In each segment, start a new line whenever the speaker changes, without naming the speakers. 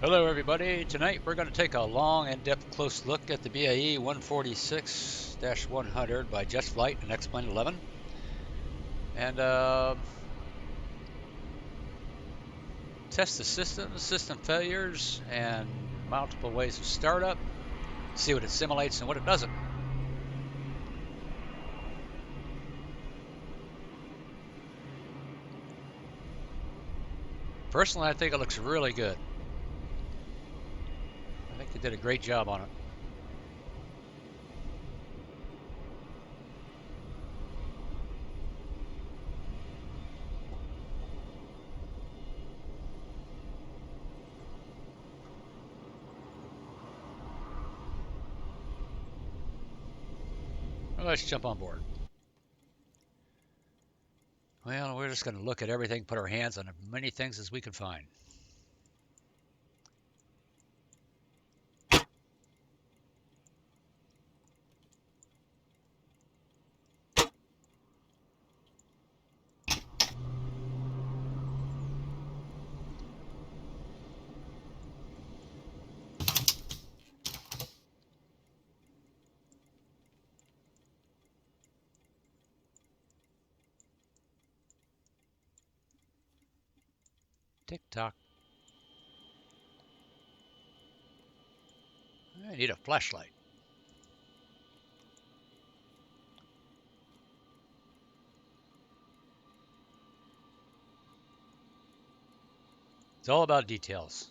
Hello everybody. Tonight we're going to take a long in-depth close look at the BAe 146-100 by Flight and X-Plane 11 and test the system failures, and multiple ways of startup, see what it simulates and what it doesn't. Personally, I think it looks really good. I think they did a great job on it. Well, let's jump on board. Well, we're just going to look at everything, put our hands on as many things as we can find. Tick tock. I need a flashlight. It's all about details.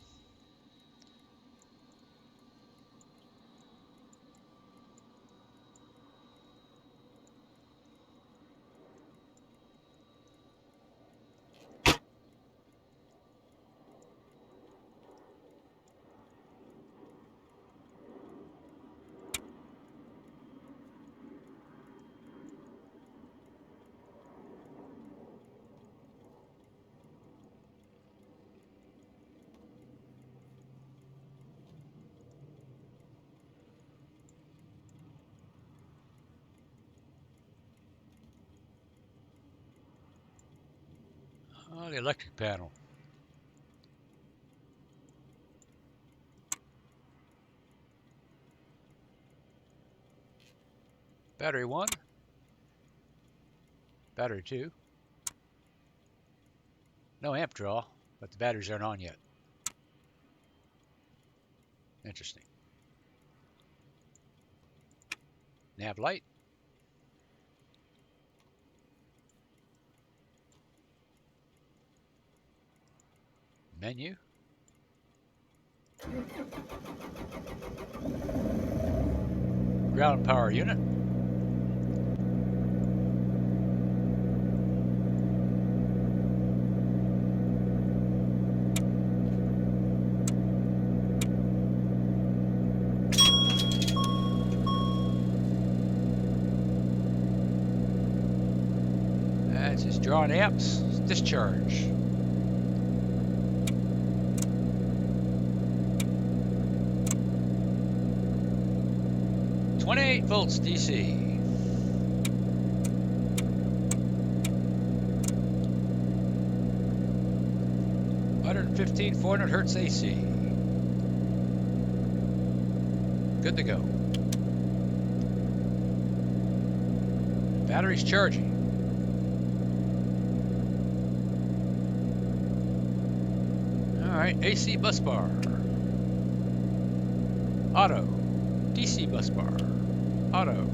Oh, the electric panel. Battery 1, battery 2. No amp draw, but the batteries aren't on yet. Interesting. Nav light. Menu. Ground power unit. That's his drawn amps. Discharge. .28 volts DC. .115 400 hertz AC. Good to go. Battery's charging. Alright, AC bus bar. Auto. DC bus bar. Auto.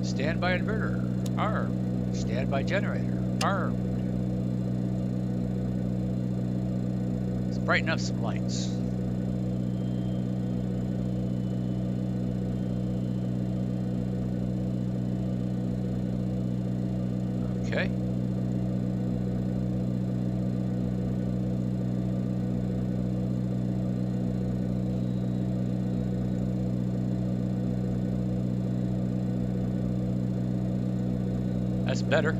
Standby inverter. Armed. Standby generator. Armed. Let's brighten up some lights. Okay. That's better.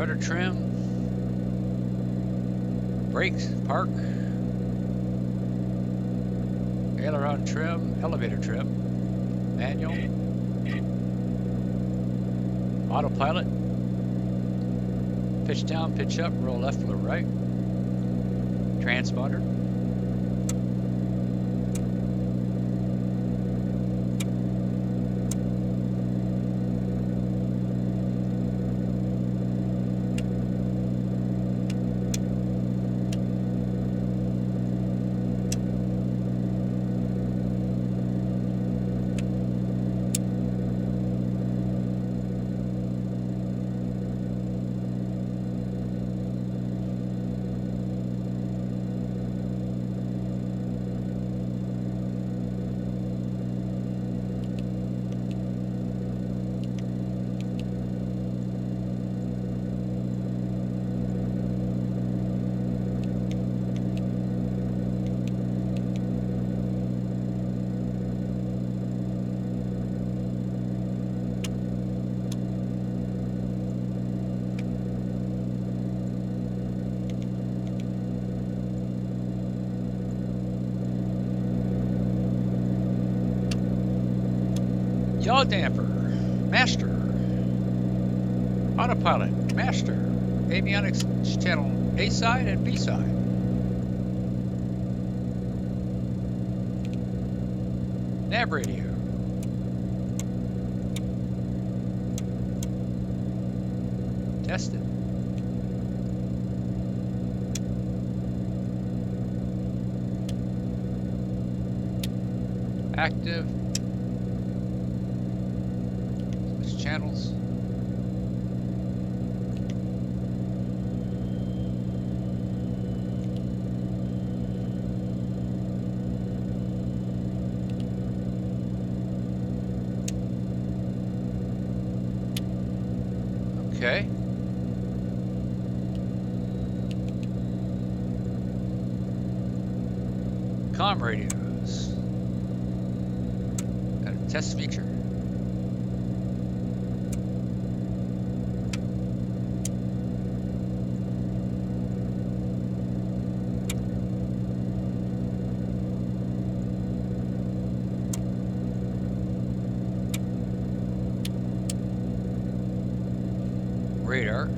Rudder trim. Brakes, park. Aileron trim, elevator trim. Manual. Autopilot. Pitch down, pitch up, roll left or right. Transponder. Yaw damper, master. Autopilot, master. Avionics channel A side and B side. Nav radio. Tested. Active. Channels. Okay. Comm radios. Got a test feature. Radar.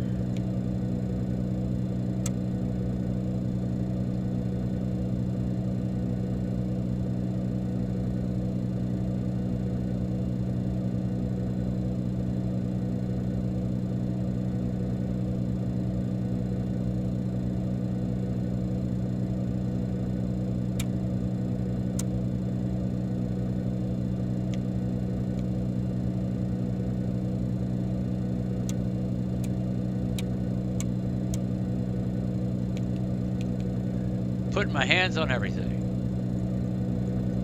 Putting my hands on everything.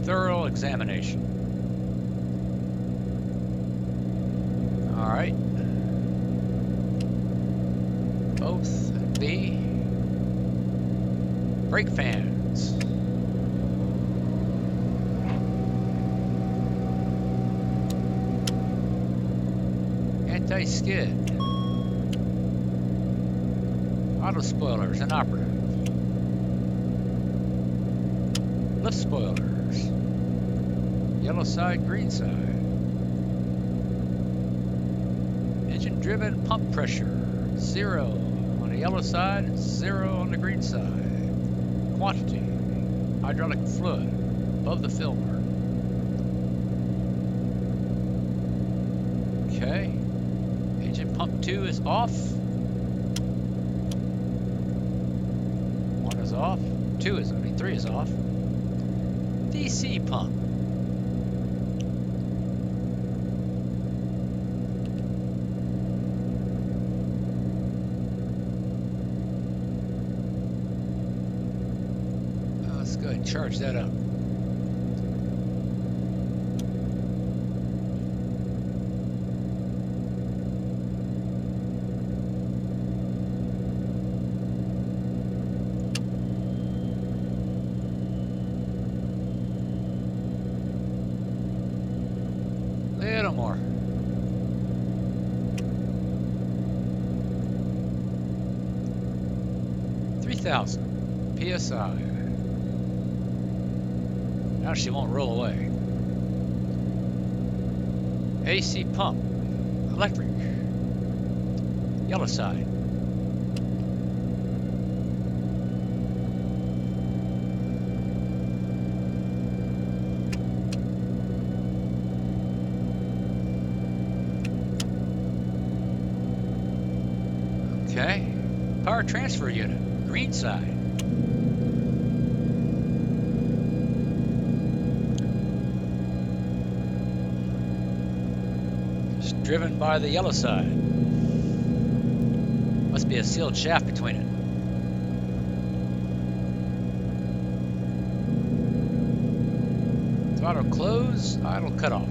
Thorough examination. All right. Both and B. Brake fans. Anti-skid. Auto spoilers inoperative. Lift spoilers. Yellow side, green side. Engine driven pump pressure. 0 on the yellow side, 0 on the green side. Quantity. Hydraulic fluid above the fill mark. Okay. Engine pump 2 is off. 1 is off. 3 is off. DC pump. Let's go ahead and charge that up. Little more. 3,000 PSI. Now she won't roll away. AC pump, electric, yellow side. Okay, power transfer unit, green side. It's driven by the yellow side. Must be a sealed shaft between it. Throttle close, idle cutoff.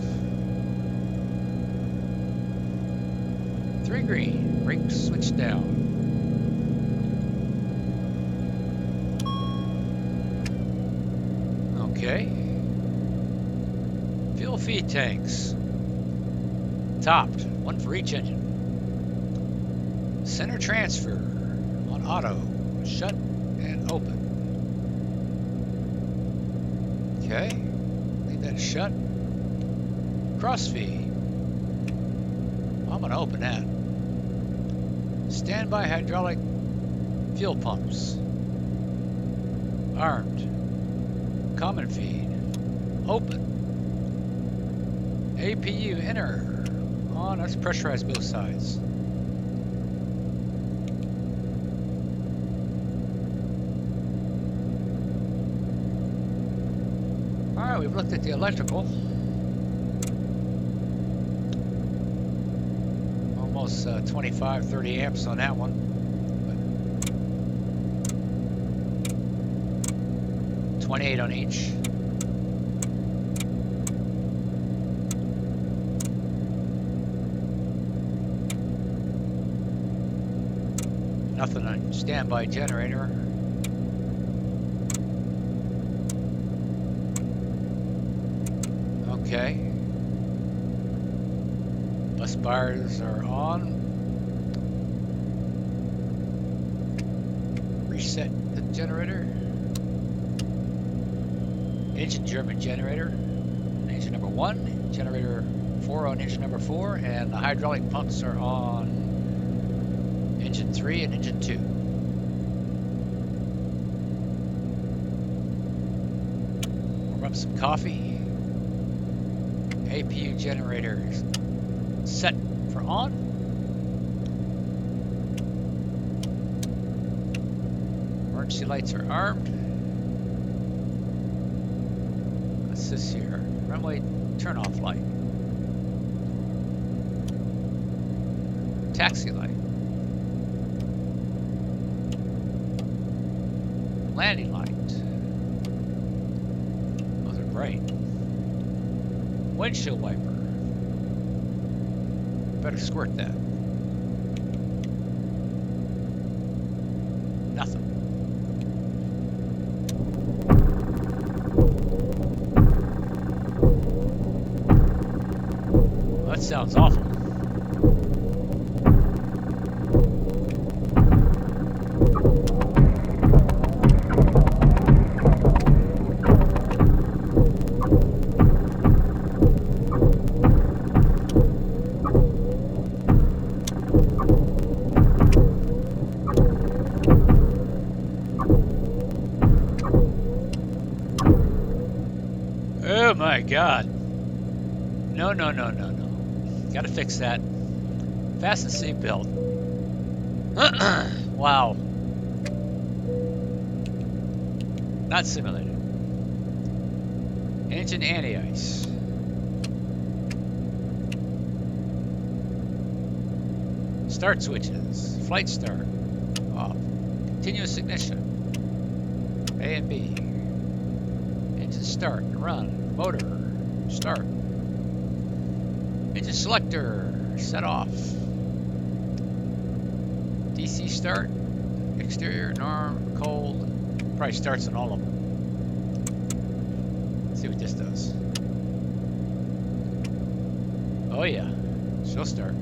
3 green, brake switch down. Okay. Fuel feed tanks. Topped, one for each engine. Center transfer on auto, shut and open. Okay, leave that shut. Cross feed. I'm gonna open that. Standby hydraulic fuel pumps. Armed. Common feed. Open. APU inner. On, that's pressurized both sides. Alright, we've looked at the electrical. Almost 25, 30 amps on that one. But 28 on each. Nothing on standby generator. Okay. Bus bars are on. Reset the generator. Engine German generator. Engine number 1. Generator 4 on engine number 4. And the hydraulic pumps are on engine 3 and engine 2. Warm up some coffee. APU generator set for on. Emergency lights are armed. What's this here? Runway turn off light. Taxi light. Landing light. Those are bright. Windshield wiper. Better squirt that. Nothing. Well, that sounds awful. Oh my God. No, no, no, no, no. Gotta fix that. Fasten seatbelt. Wow. Not simulated. Engine anti-ice. Start switches. Flight start. Off. Continuous ignition. A and B. Engine start. Run. Motor. Start. Engine selector. Set off. DC start. Exterior. Norm. Cold. Probably starts on all of them. Let's see what this does. Oh yeah. She'll start.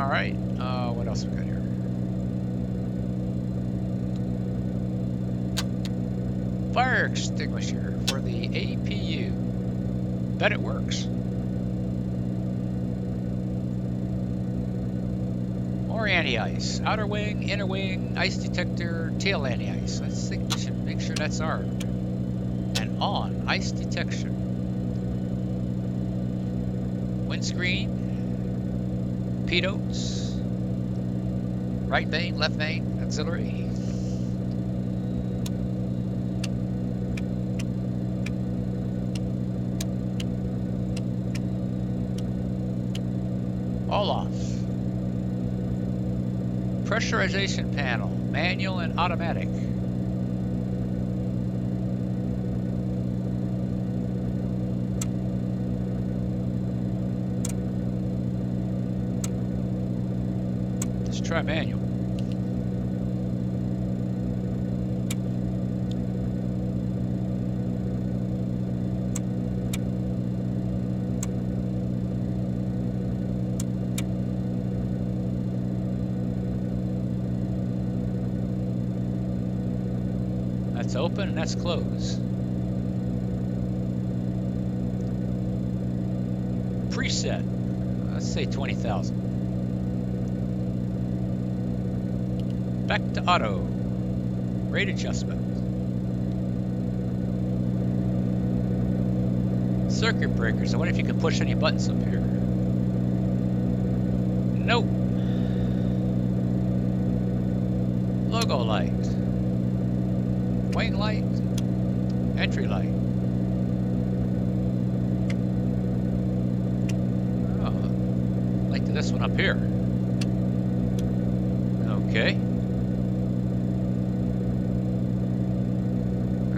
All right. What else we got here? Fire extinguisher for the APU. Bet it works. More anti-ice. Outer wing, inner wing, ice detector, tail anti-ice. I think we should make sure that's armed. And on ice detection. Windscreen, pidots, right vane, left vane, auxiliary. All off. Pressurization panel, manual and automatic. Let's try manual. That's open and that's closed. Preset, let's say 20,000. Back to auto. Rate adjustment. Circuit breakers. I wonder if you can push any buttons up here. Nope. Logo light. Wing light. Entry light. Oh, like to this one up here. Okay.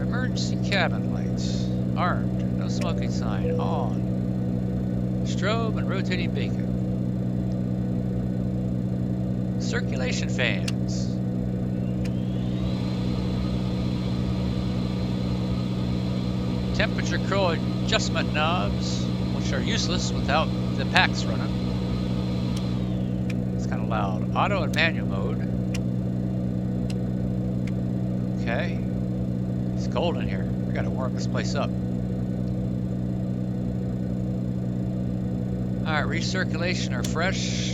Emergency cabin lights. Armed. No smoking sign. On. Strobe and rotating beacon. Circulation fans. Temperature control adjustment knobs, which are useless without the packs running. It's kind of loud. Auto and manual mode. Okay. It's cold in here. We gotta warm this place up. Alright, recirculation or fresh.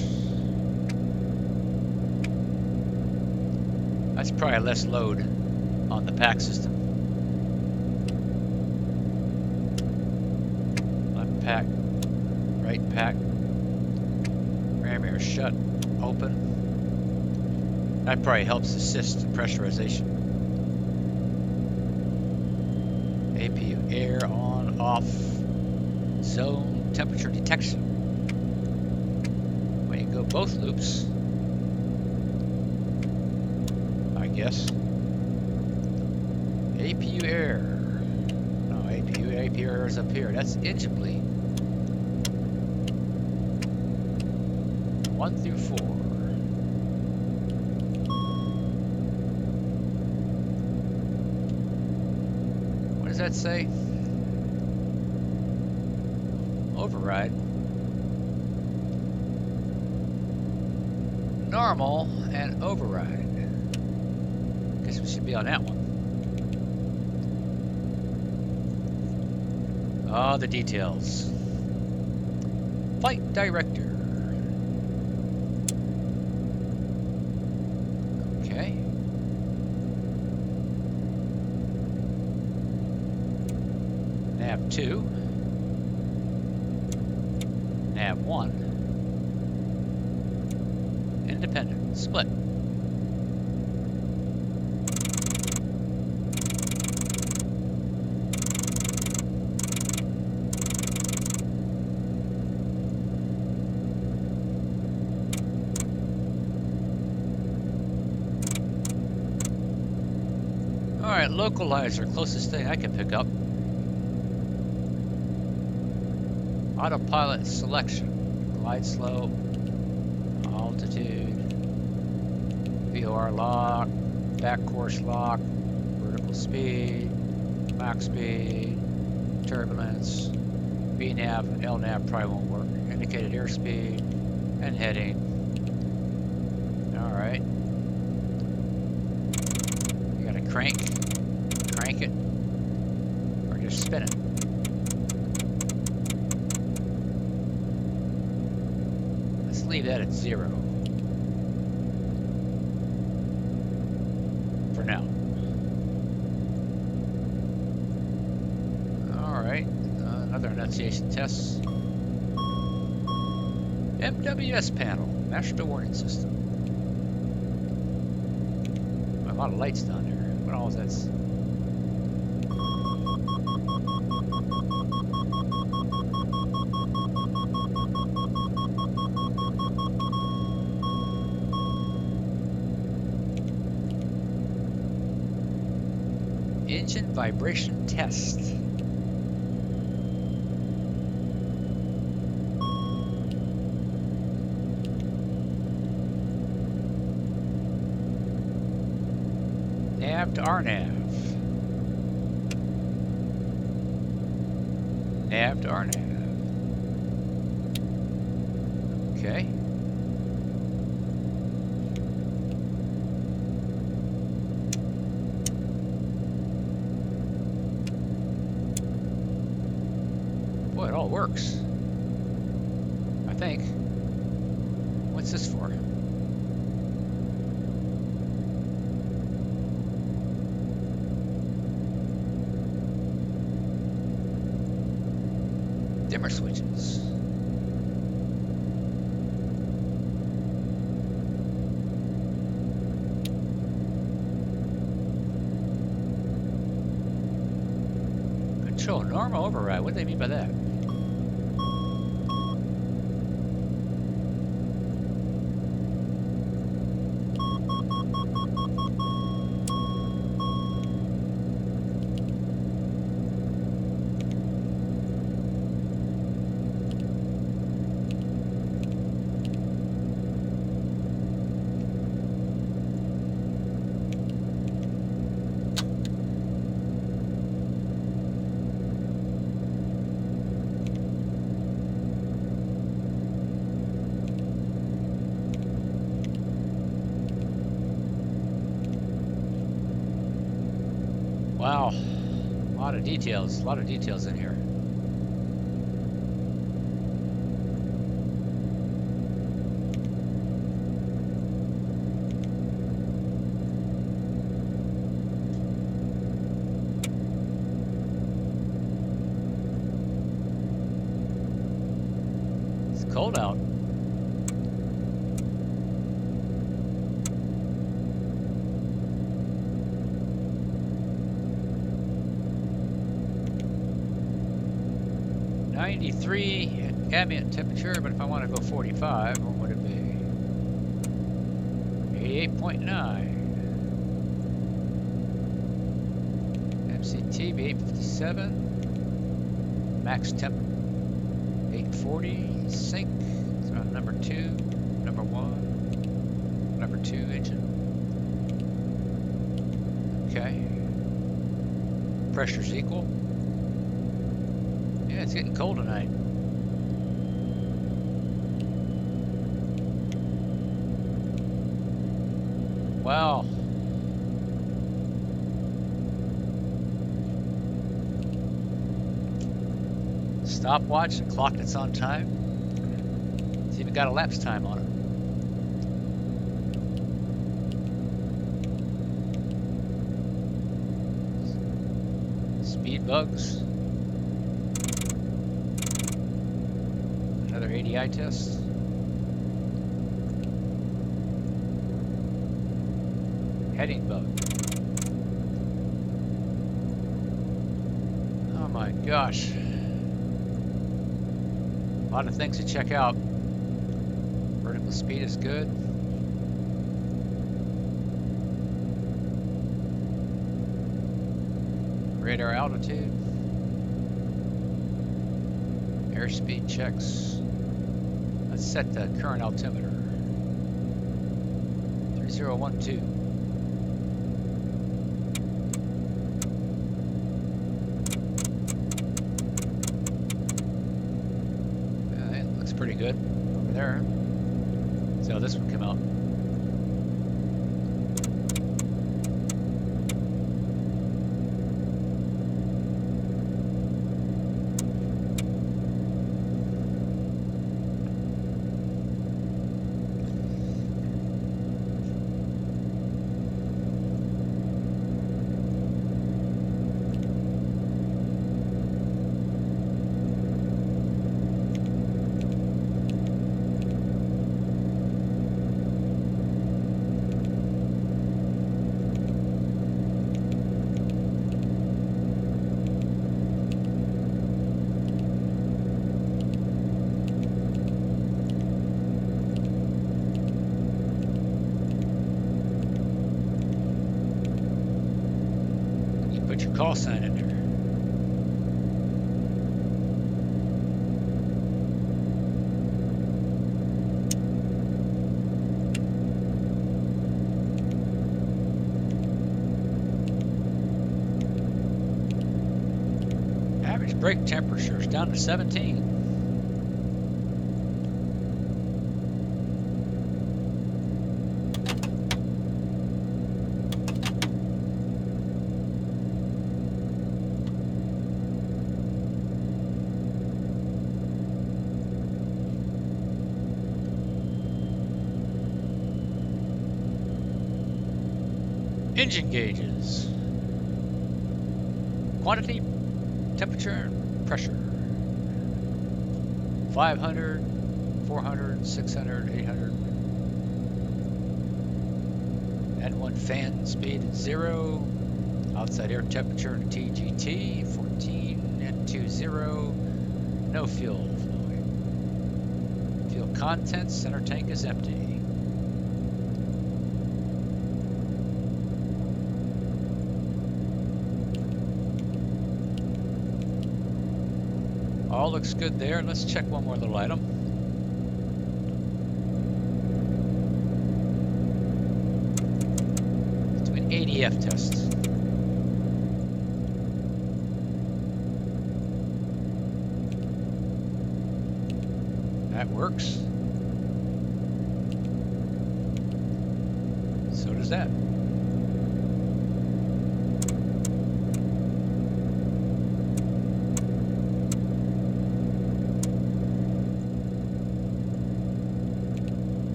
That's probably less load on the pack system. Left pack, right pack. Ram air shut, open. That probably helps assist pressurization. APU air on, off, zone temperature detection. When you go both loops, I guess. APU air. No, APU air is up here. That's engine bleed. 1 through 4. What does that say? Override. Normal and override. Guess we should be on that one. Ah, the details. Flight director. Okay. Nav 2. Nav 1. Independent. Split. Alright, localizer, closest thing I can pick up. Autopilot selection. Glide slope. Altitude. VOR lock. Back course lock. Vertical speed. Max speed. Turbulence. VNAV and LNAV probably won't work. Indicated airspeed. And heading. All right. You gotta crank it, or just spin it. Let's leave that at 0 for now. All right, another enunciation test. MWS panel, master warning system. A lot of lights down there. What all is that? Engine vibration test. Nav to RNAV. Nav to RNAV. Okay. Boy, it all works. I think. What's this for? Dimmer switches. Control normal override. What do they mean by that? Wow, a lot of details in here. It's cold out. .93 ambient temperature, but if I want to go 45, what would it be? 88.9. MCT be 857. Max temp 840. Sync is around number 2, number 1, number 2 engine. Okay. Pressure's equal. Yeah, it's getting cold tonight. Wow. Stopwatch and clock that's on time. It's even got a lapse time on it. Speed bugs. Another ADI test. Heading bug. Oh my gosh. A lot of things to check out. Vertical speed is good. Radar altitude. Airspeed checks. Let's set the current altimeter. 3012. Pretty good over there. See how this one come out. Put your call sign in there. Average brake temperature is down to 17. Engine gauges. Quantity, temperature, and pressure. 500, 400, 600, 800. N1 fan speed at 0. Outside air temperature and TGT 14. N2 0. No fuel flowing. Fuel contents, center tank is empty. All looks good there. Let's check one more little item. Let's do an ADF test. That works. So does that.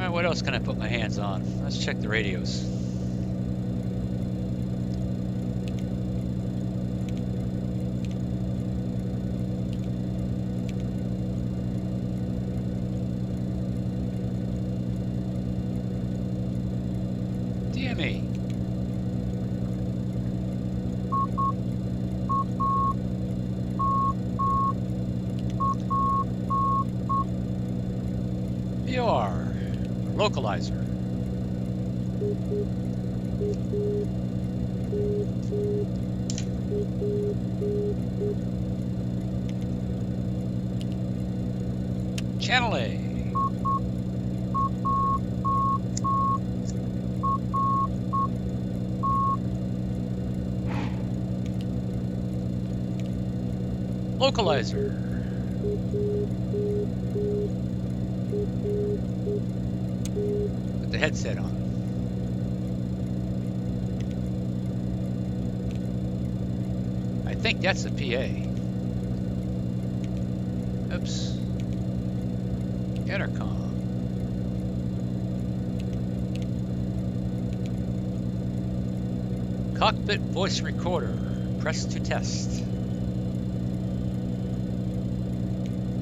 What else can I put my hands on? Let's check the radios. DME. VOR. Localizer. Channel A. Localizer. Put the headset on. I think that's a PA. Oops. Intercom. Cockpit voice recorder. Press to test.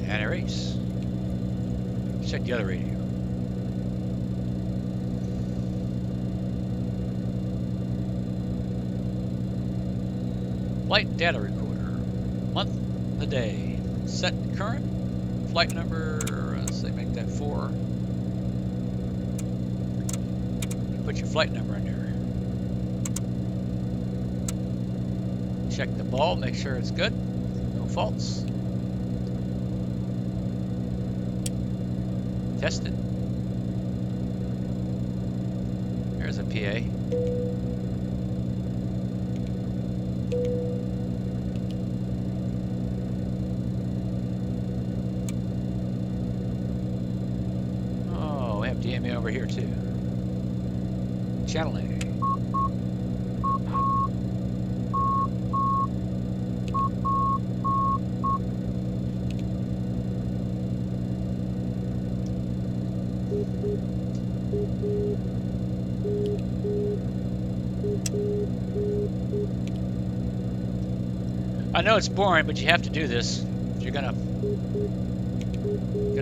And erase. Check the other radio. Flight data recorder. Month, the day. Set current. Flight number. Let's say make that 4. You put your flight number in there. Check the ball. Make sure it's good. No faults. Test it. There's a PA. Oh, we have DME over here too. Channel A. I know it's boring, but you have to do this. If you're gonna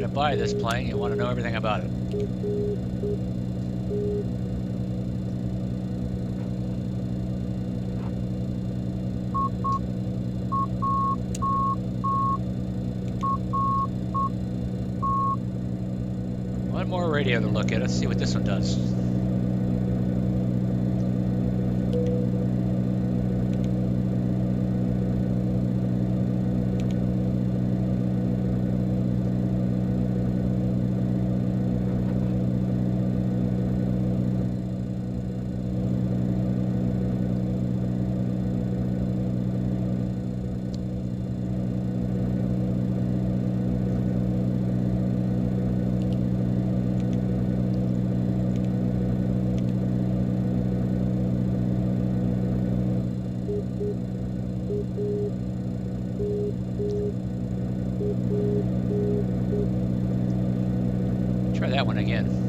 buy this plane, you want to know everything about it. One more radio to look at. Let's see what this one does. Try that one again.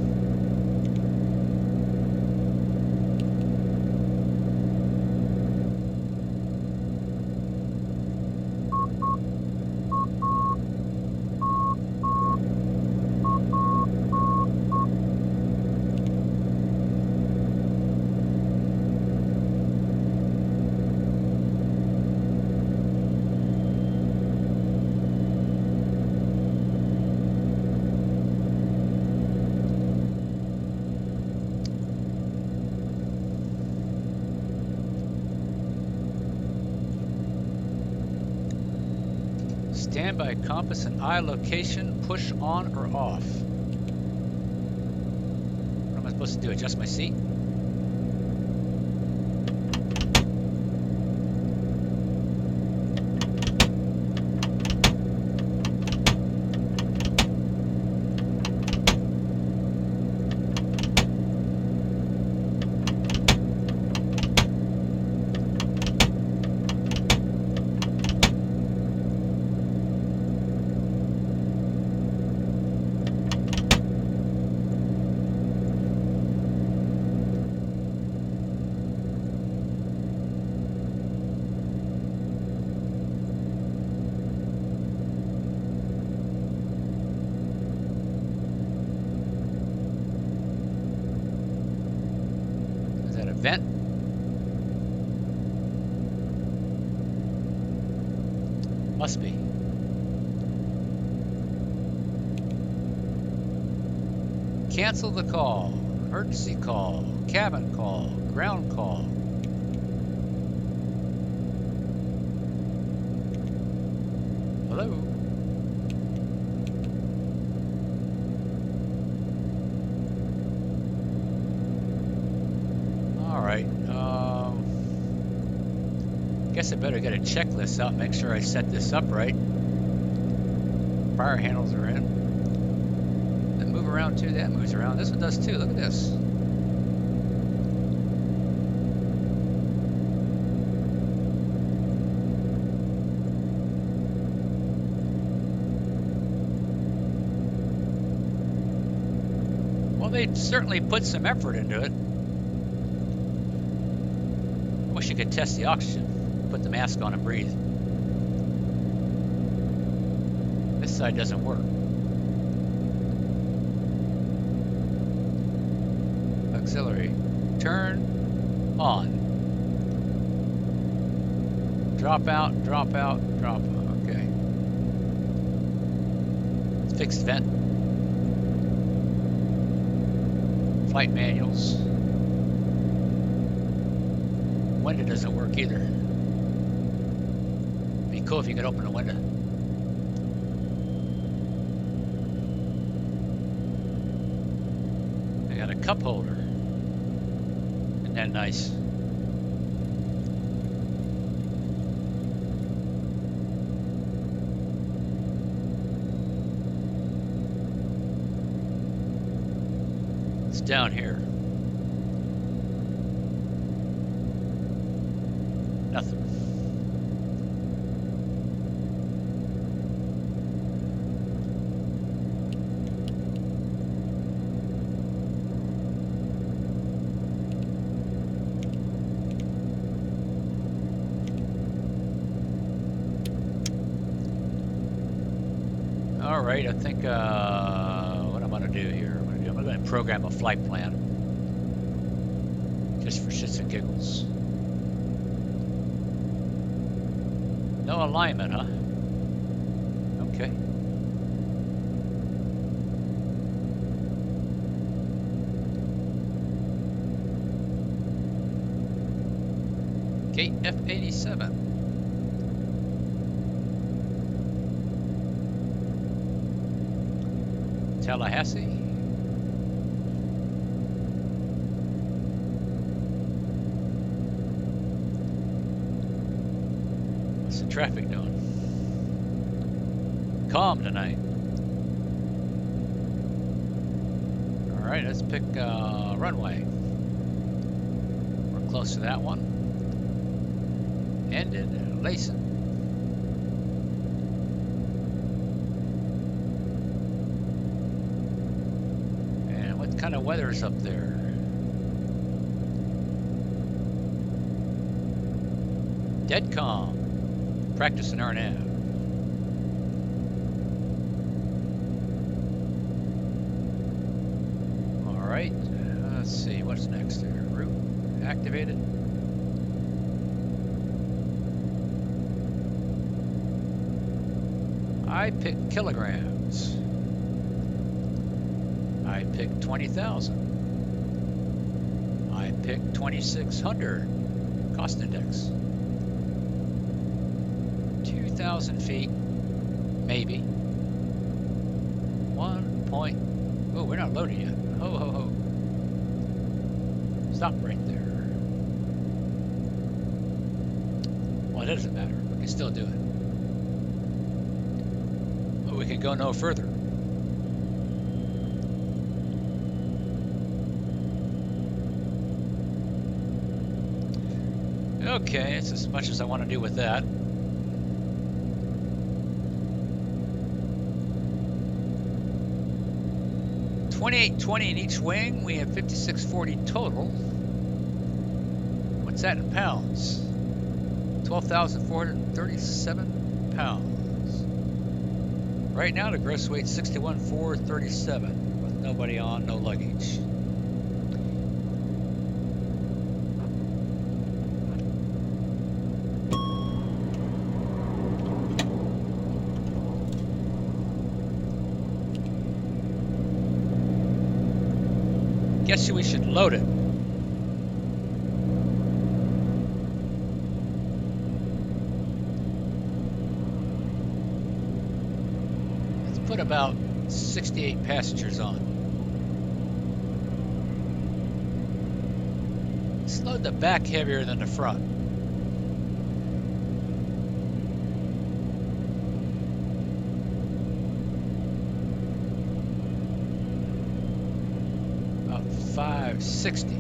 Standby compass and eye location, push on or off. What am I supposed to do? Adjust my seat? Vent. Must be. Cancel the call. Emergency call. Cabin call. Ground call. Hello? Guess I better get a checklist out, make sure I set this up right. Fire handles are in. Then move around too, that moves around. This one does too, look at this. Well, they certainly put some effort into it. I wish you could test the oxygen. Put the mask on and breathe. This side doesn't work. Auxiliary. Turn on. Drop out, drop out, drop out. Okay. Fixed vent. Flight manuals. Window doesn't work either. Be cool if you could open the window. I got a cup holder. Isn't that nice? It's down here. Nothing. All right, I think what I'm going to do here, I'm going to program a flight plan just for shits and giggles. No alignment, huh? Okay. F-87. Tallahassee. What's the traffic doing? Calm tonight. All right, let's pick runway. We're close to that one. Ended Layson. And what kind of weather is up there? Dead calm. Practicing our nav. All right, let's see what's next here. Route activated. I picked kilograms. I picked 20,000. I picked 2,600 cost index. 2,000 feet, maybe. 1 point. Oh, we're not loaded yet. Ho, ho, ho. Stop right there. Well, it doesn't matter. We can still do it. But we can go no further. Okay, it's as much as I want to do with that. $28.20 in each wing. We have 5640 total. What's that in pounds? 12,437 pounds. Right now the gross weight 61,437 with nobody on, no luggage. Guess we should load it. Let's put about 68 passengers on. Let's load the back heavier than the front. About 560.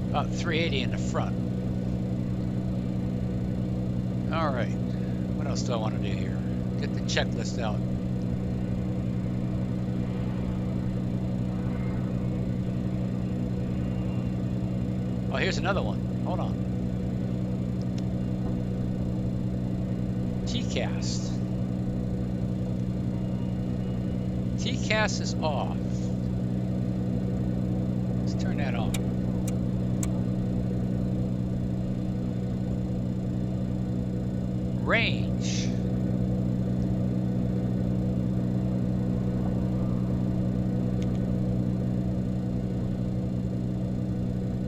About 380 in the front. All right, what else do I want to do here? Get the checklist out. Oh, here's another one. Hold on. TCAST. TCAST is off. Let's turn that on. Range.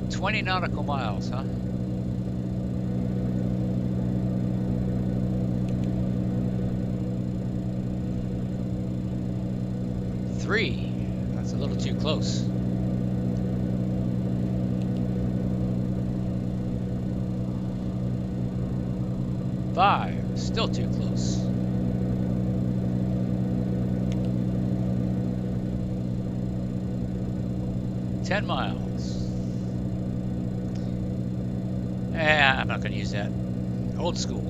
$20 nautical miles, huh? Three. That's a little too close. Five. Still too close. 10 miles. I'm not going to use that. Old school.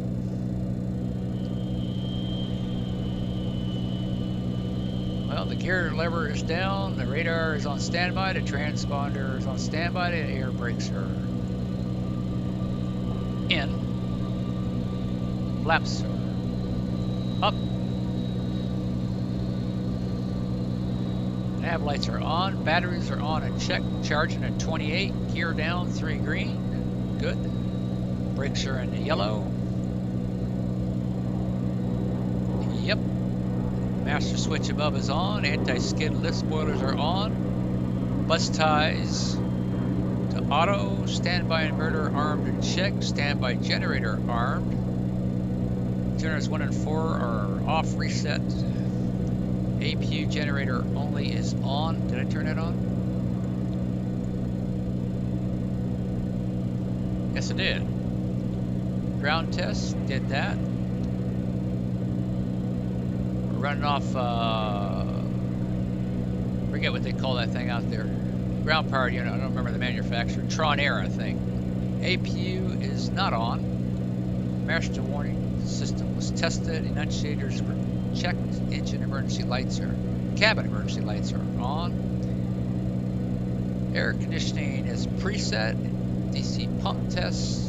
Well, the gear lever is down, the radar is on standby, the transponder is on standby, the air brakes are in. Flaps are up. Nav lights are on, batteries are on and check, charging at 28, gear down, 3 green, good. Brakes are in the yellow. Yep. Master switch above is on. Anti-skid lift spoilers are on. Bus ties to auto. Standby inverter armed and checked. Standby generator armed. Generators 1 and 4 are off, reset. APU generator only is on. Did I turn that on? Yes, I did. Ground test, did that. We're running off, forget what they call that thing out there. Ground power unit, I don't remember the manufacturer. Tron Air, I think. APU is not on. Master warning system was tested. Enunciators were checked. Engine emergency lights are, cabin emergency lights are on. Air conditioning is preset. DC pump tests.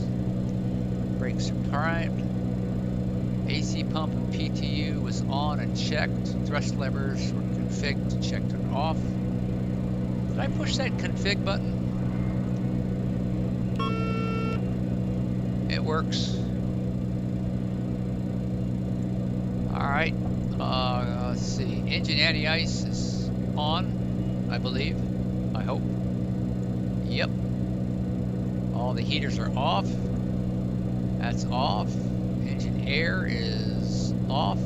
Brakes are primed. AC pump and PTU was on and checked. Thrust levers were configured, checked and off. Did I push that config button? It works. Alright, let's see. Engine anti-ice is on, I believe. I hope. Yep. All the heaters are off. That's off. Engine air is off.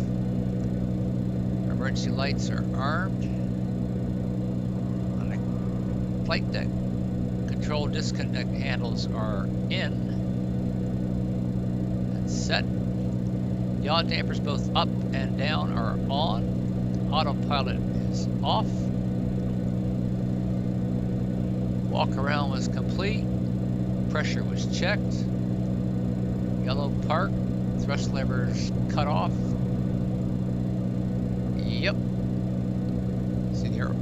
Emergency lights are armed. On the flight deck, control disconnect handles are in. That's set. Yaw dampers both up and down are on. Autopilot is off. Walk around was complete. Pressure was checked. Yellow park. Thrust levers cut off. Yep. See there.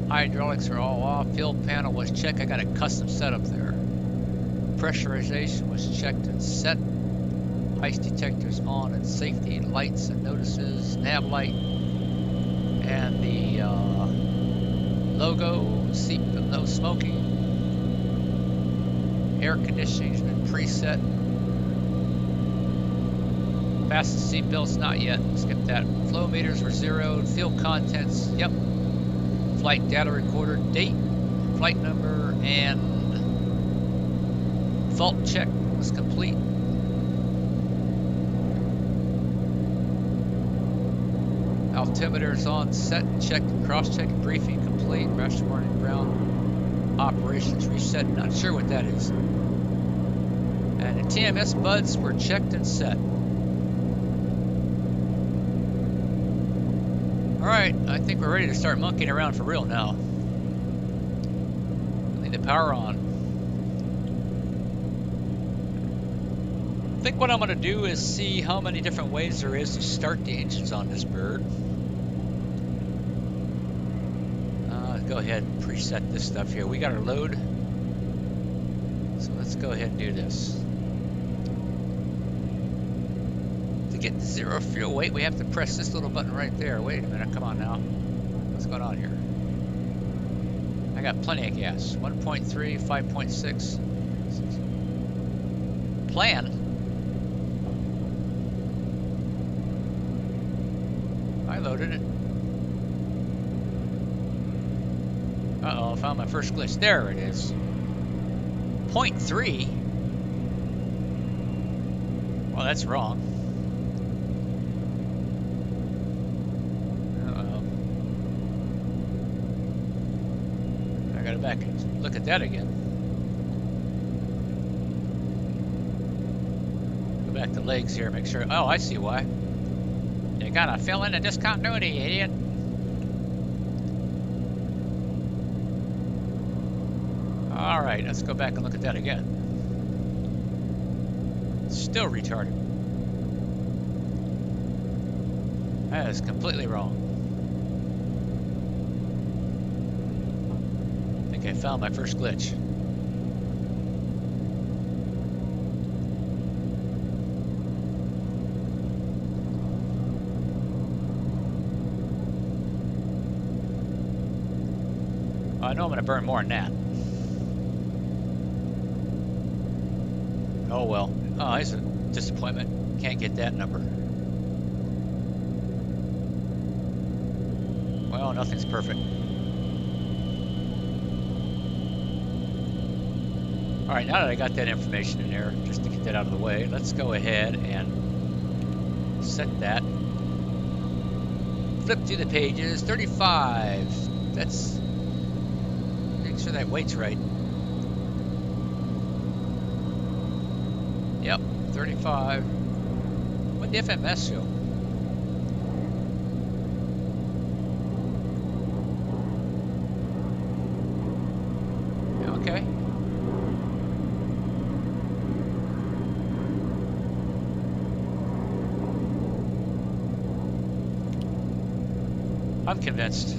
Hydraulics are all off. Fuel panel was checked. I got a custom setup there. Pressurization was checked and set. Ice detectors on and safety lights and notices. Nav light and the logo. Seat no smoking. Air conditioning has been preset. Fasten seat belts, not yet. Skip that. Flow meters were zeroed. Fuel contents, yep. Flight data recorder, date, flight number, and fault check was complete. Altimeters on set, checked, cross-checked, briefing complete. Master warning ground operations reset. Not sure what that is. And the TMS buds were checked and set. Alright, I think we're ready to start monkeying around for real now. Leave the power on. I think what I'm going to do is see how many different ways there is to start the engines on this bird. Go ahead and preset this stuff here. We got our load. So let's go ahead and do this. To get to zero fuel weight, we have to press this little button right there. Wait a minute, come on now. What's going on here? I got plenty of gas. 1.3, 5.6. Plan. I loaded it. Uh-oh, I found my first glitch. There it is. 0.3? Well, that's wrong. Uh-oh. I gotta back and look at that again. Go back to legs here, make sure. Oh, I see why. You gotta fill in the discontinuity, idiot. Alright, let's go back and look at that again. Still retarded. That is completely wrong. I think I found my first glitch. I know I'm going to burn more than that. Oh well. Oh, it's a disappointment. Can't get that number. Well, nothing's perfect. All right, now that I got that information in there, just to get that out of the way, let's go ahead and set that. Flip through the pages. 35. That's, make sure that weight's right. Yep, 35. What'd the FMS show? Okay. I'm convinced.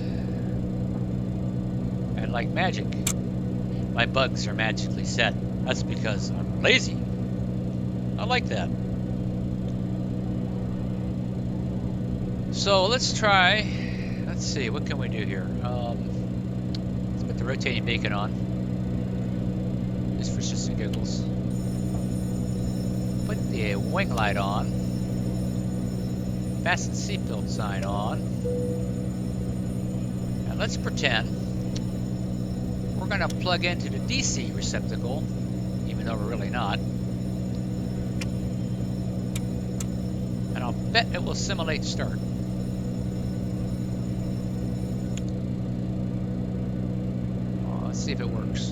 And like magic, my bugs are magically set. That's because I'm lazy. I like that. So let's try, let's see, what can we do here? Let's put the rotating beacon on. Just for shits and giggles. Put the wing light on. Fasten seatbelt sign on. And let's pretend we're going to plug into the DC receptacle, even though we're really not. And I'll bet it will simulate start. Let's see if it works.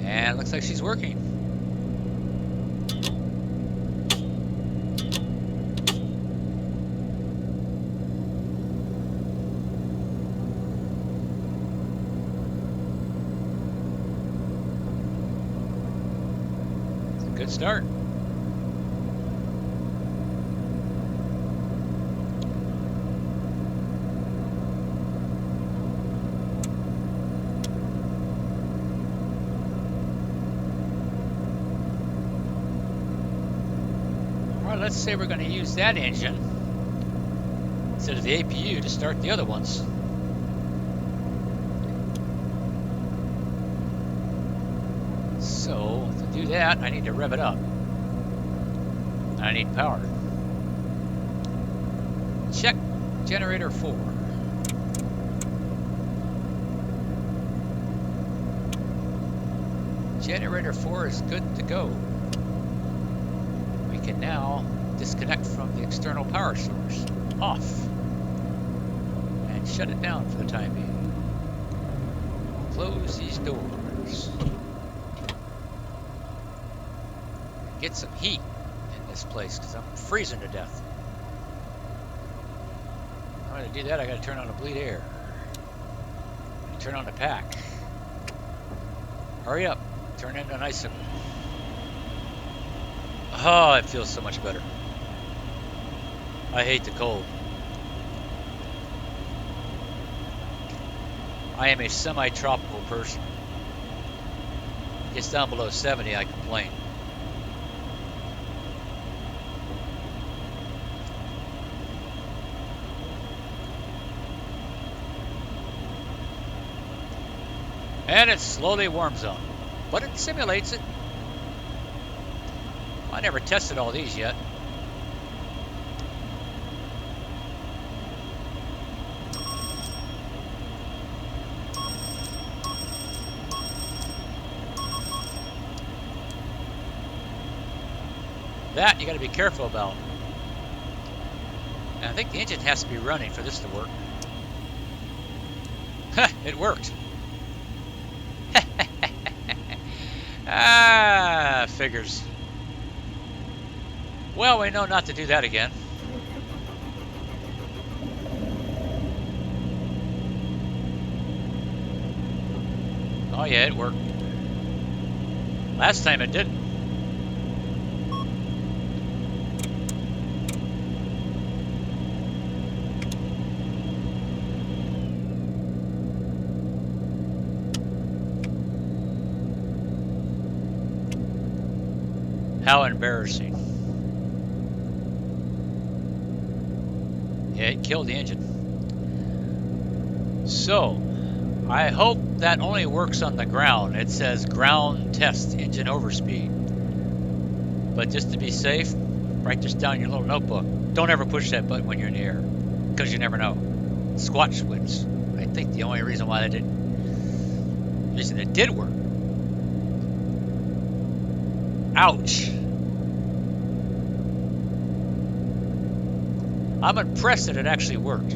And it looks like she's working. It's a good start. Let's say we're going to use that engine instead of the APU to start the other ones. So to do that, I need to rev it up. I need power. Check generator 4. Generator 4 is good to go. We can now disconnect from the external power source, off, and shut it down for the time being. Close these doors. Get some heat in this place because I'm freezing to death. In order to do that, I got to turn on the bleed air. And turn on the pack. Hurry up, turn into an icicle. Oh, it feels so much better. I hate the cold. I am a semi-tropical person. It gets down below 70, I complain. And it slowly warms up, but it simulates it. I never tested all these yet. That you got to be careful about. And I think the engine has to be running for this to work. It worked. Ah, figures. Well, we know not to do that again. Oh yeah, it worked. Last time it didn't. How embarrassing. Yeah, it killed the engine. So, I hope that only works on the ground. It says ground test engine overspeed. But just to be safe, write this down in your little notebook. Don't ever push that button when you're in the air, because you never know. Squatch switch. I think the only reason why it did work. Ouch. I'm impressed that it actually worked.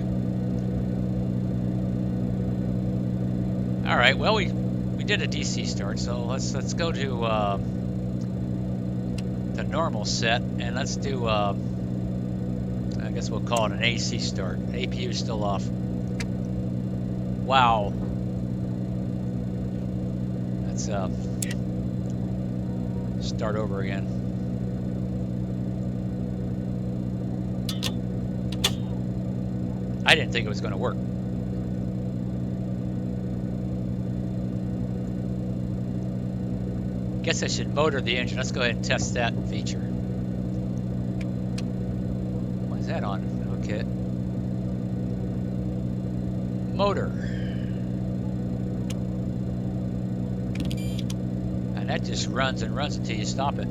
All right, well we did a DC start, so let's go to the normal set, and let's do I guess we'll call it an AC start. APU is still off. Wow. Let's start over again. I didn't think it was going to work. Guess I should motor the engine. Let's go ahead and test that feature. What is that on? Okay. Motor. And that just runs and runs until you stop it.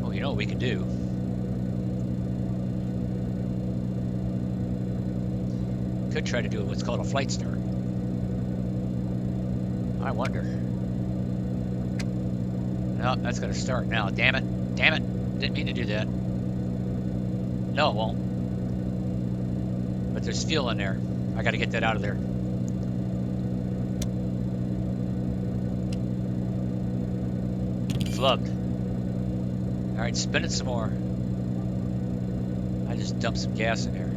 Oh, you know what we can do? Could try to do what's called a flight start. I wonder. No, that's going to start now. Damn it. Damn it. Didn't mean to do that. No, it won't. But there's fuel in there. I got to get that out of there. Flubbed. All right, spin it some more. I just dumped some gas in there.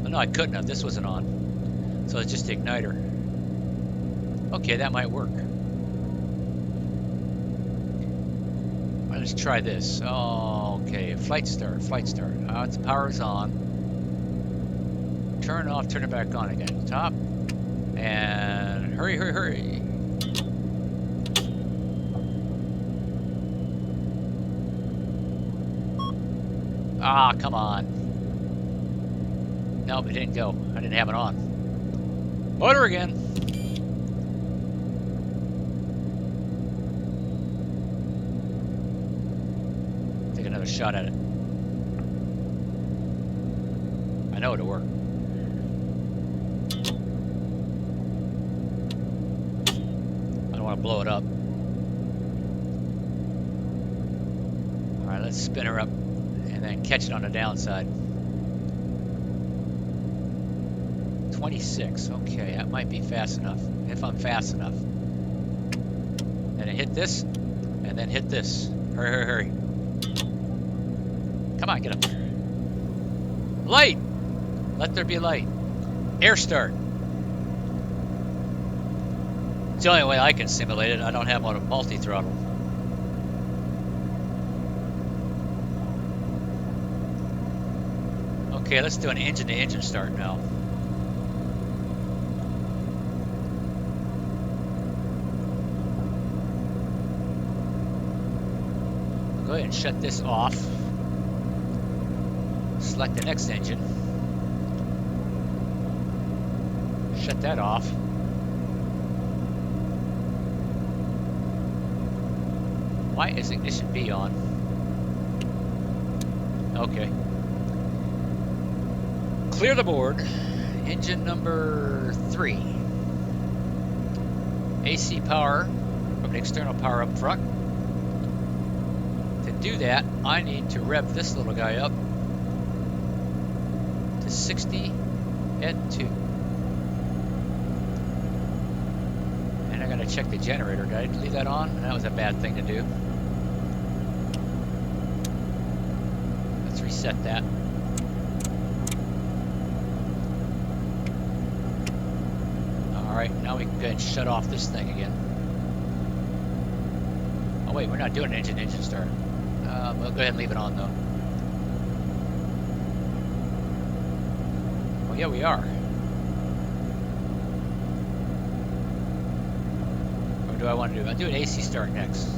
Oh, no, I couldn't have. This wasn't on. So it's just the igniter. Okay, that might work. Let's try this. Oh, okay, flight start, flight start. Its power's on. Turn off, turn it back on again. Top. And hurry, hurry, hurry. Ah, come on. Nope, it didn't go. I didn't have it on. Motor again. Another shot at it. I know it'll work. I don't want to blow it up. All right, let's spin her up and then catch it on the downside. 26. Okay, that might be fast enough. If I'm fast enough. And then hit this, and then hit this. Hurry, hurry, hurry. Come on, get up there. Light! Let there be light. Air start. It's the only way I can simulate it. I don't have one of multi-throttle. Okay, let's do an engine-to-engine start now. Go ahead and shut this off. Select the next engine. Shut that off. Why is ignition B on? Okay. Clear the board. Engine number 3. AC power from the external power up front. To do that, I need to rev this little guy up 60 at 2. And I gotta check the generator. Did I leave that on? That was a bad thing to do. Let's reset that. Alright, now we can go ahead and shut off this thing again. Oh wait, we're not doing an engine start. We'll go ahead and leave it on though. Yeah, we are. Or do I want to do? I'll do an AC start next.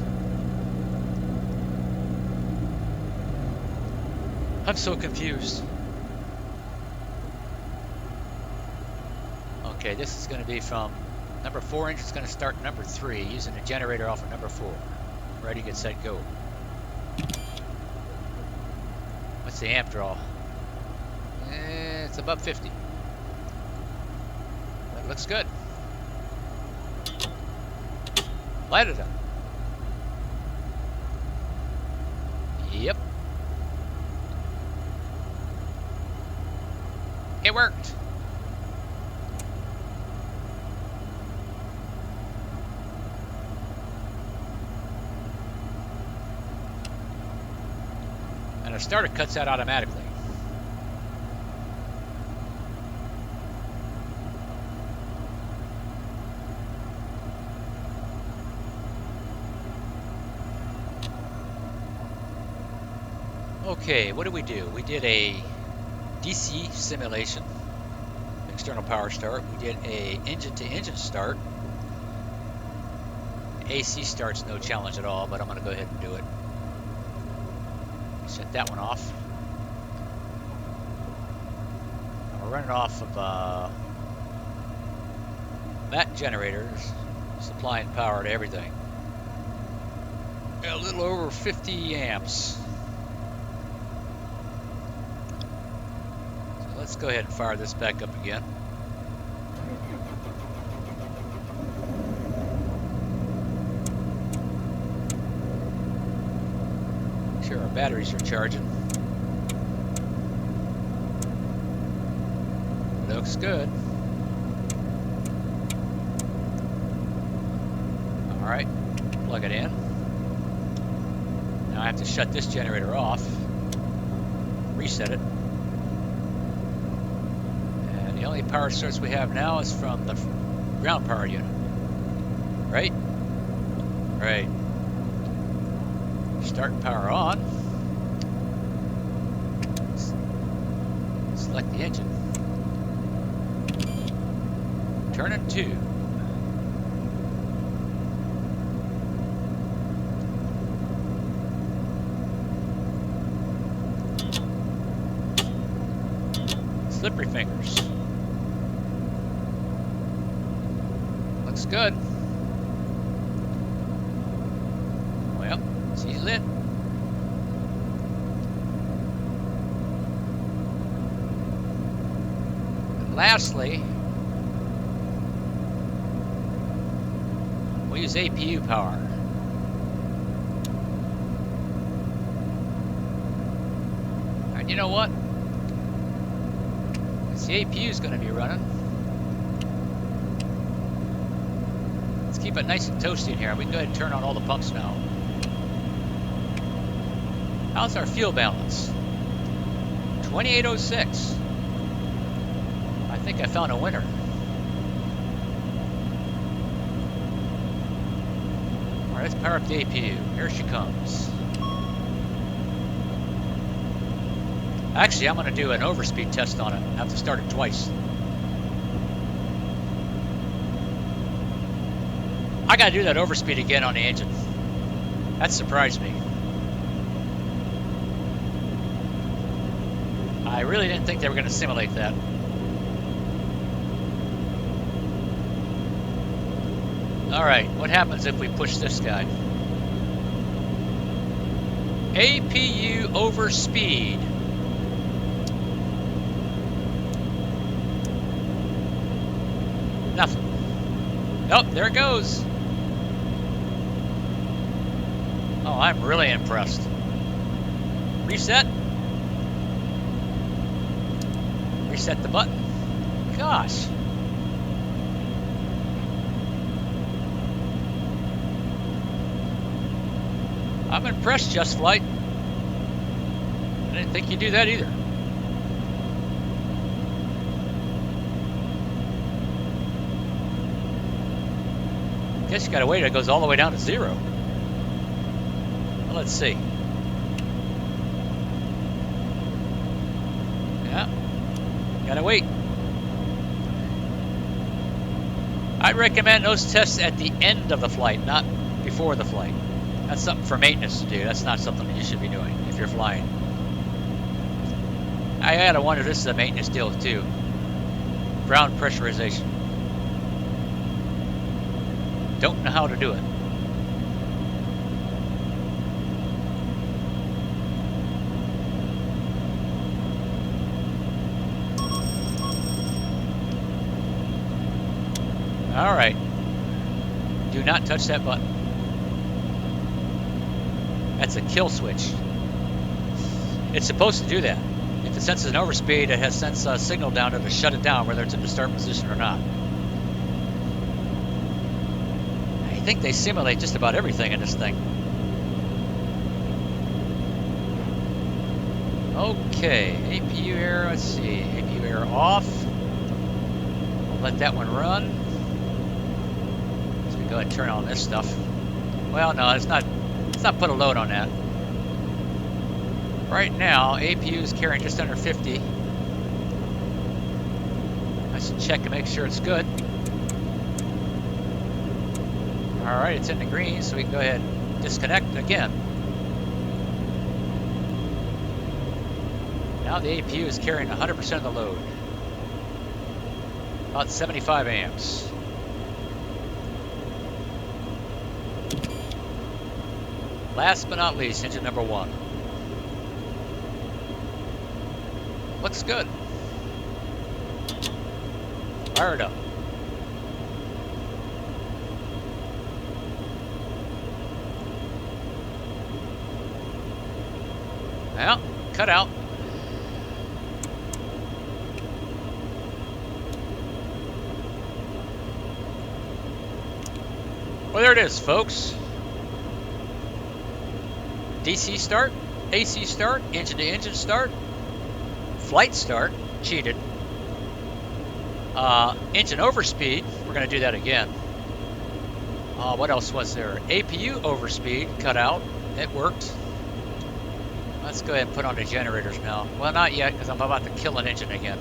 I'm so confused. Okay, this is going to be from number 4 engine's going to start number 3 using a generator off of number 4. Ready, get set, go. What's the amp draw? It's above 50. That looks good. Light it up. Yep. It worked. And our starter cuts out automatically. Okay, what did we do? We did a DC simulation, external power start. We did a engine-to-engine start. AC start's no challenge at all, but I'm going to go ahead and do it. Shut that one off. We're running off of that generator's supplying power to everything. A little over 50 amps. Let's go ahead and fire this back up again. Make sure our batteries are charging. Looks good. Alright, plug it in. Now I have to shut this generator off, reset it. The only power source we have now is from the ground power unit. Right? Right. Start power on. Select the engine. Turn it 2. Slippery fingers. Looks good. Well, she's lit. And lastly, we use APU power. And you know what? Since the APU is going to be running, keep it nice and toasty in here. We can go ahead and turn on all the pumps now. How's our fuel balance? 2806. I think I found a winner. Alright, let's power up the APU. Here she comes. Actually, I'm going to do an overspeed test on it. I have to start it twice. I gotta do that overspeed again on the engine. That surprised me. I really didn't think they were gonna simulate that. Alright, what happens if we push this guy? APU overspeed. Nothing. Nope, there it goes. Oh, I'm really impressed. Reset. Reset the button. Gosh. I'm impressed, Just Flight. I didn't think you'd do that either. Guess you gotta wait till it goes all the way down to 0. Well, let's see. Yeah, gotta wait. I'd recommend those tests at the end of the flight, not before the flight. That's something for maintenance to do. That's not something that you should be doing if you're flying. I gotta wonder if this is a maintenance deal too. Ground pressurization. don't know how to do it. All right. Do not touch that button. That's a kill switch. It's supposed to do that. If it senses an overspeed, it has sent a signal down to shut it down, whether it's in the start position or not. I think they simulate just about everything in this thing. Okay, APU error, let's see, APU error off. I'll let that one run. So we go ahead and turn on this stuff. Well, no, let's not put a load on that. Right now, APU is carrying just under 50. I should check to make sure it's good. All right, it's in the green, so we can go ahead and disconnect again. Now the APU is carrying 100% of the load. About 75 amps. Last but not least, engine number 1. Looks good. Fire it up. Well, cut out. Well, there it is, folks. DC start, AC start, engine to engine start, flight start, cheated. Engine overspeed, we're going to do that again. What else was there? APU overspeed, cut out, it worked. Let's go ahead and put on the generators now. Well, not yet, because I'm about to kill an engine again.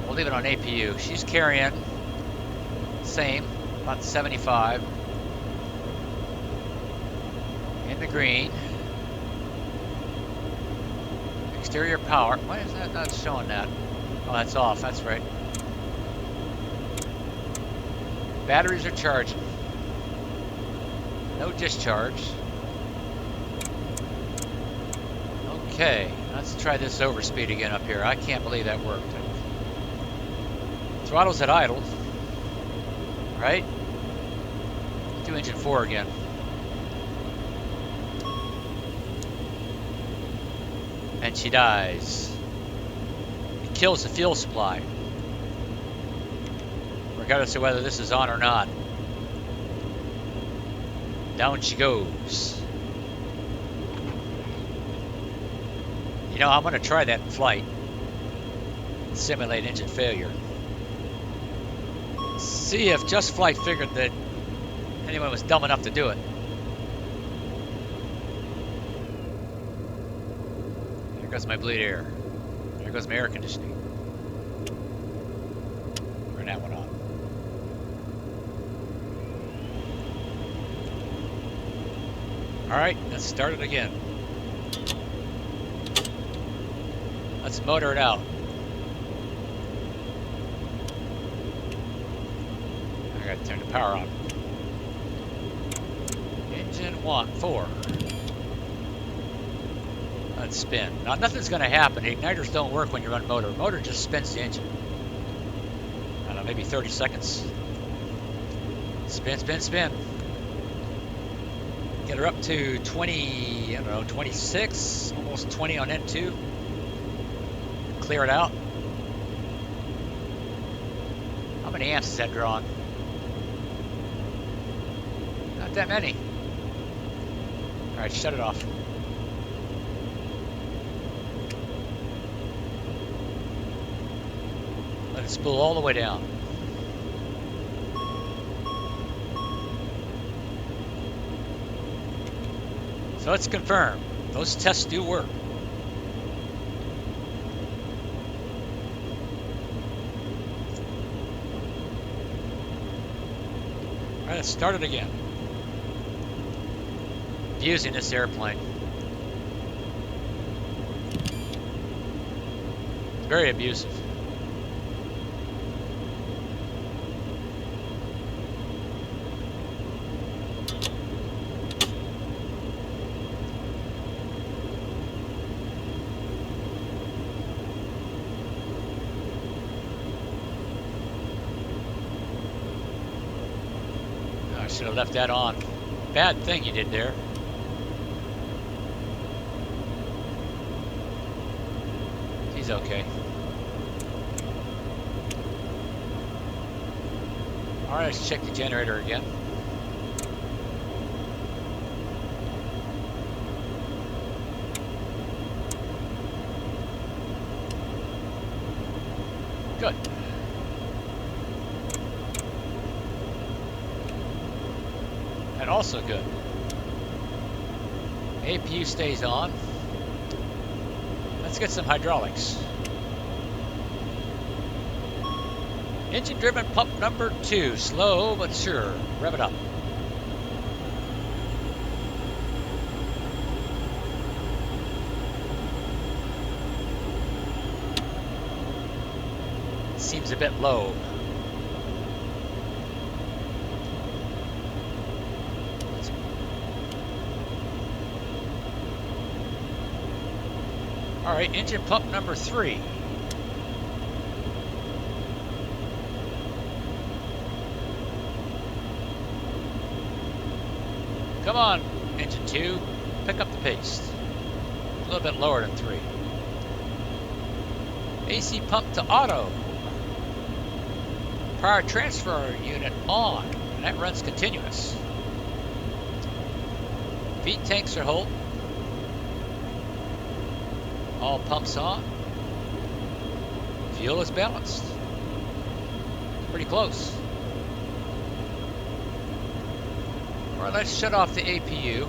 We'll leave it on APU. She's carrying, same, about 75. In the green. Exterior power. Why is that not showing that? Oh, that's off. That's right. Batteries are charging. No discharge. Okay, let's try this overspeed again up here. I can't believe that worked. Throttle's at idle. Right? Do engine 4 again. And she dies. It kills the fuel supply, regardless of whether this is on or not. Down she goes. You know, I'm going to try that in flight. Simulate engine failure. See if Just Flight figured that anyone was dumb enough to do it. There goes my bleed air. There goes my air conditioning. Turn that one on. All right, let's start it again. Let's motor it out. I gotta turn the power on. Engine 4. Let's spin. Now nothing's gonna happen. The igniters don't work when you run motor. Motor just spins the engine. I don't know, maybe 30 seconds. Spin, spin, spin. Get her up to 20, I don't know, 26, almost 20 on N2. Clear it out. How many amps is that drawing? Not that many. All right, shut it off. Let it spool all the way down. So let's confirm. Those tests do work. All right, let's start it again. Using this airplane. It's very abusive. should have left that on. Bad thing you did there. He's okay. All right, let's check the generator again. Good. And also good. APU stays on. Let's get some hydraulics. Engine driven pump number 2. Slow but sure. Rev it up. Seems a bit low. All right, engine pump number 3. Come on, engine 2, pick up the pace. A little bit lower than 3. AC pump to auto. Power transfer unit on, and that runs continuous. Feed tanks are whole. All pumps on. Fuel is balanced. Pretty close. All right, let's shut off the APU.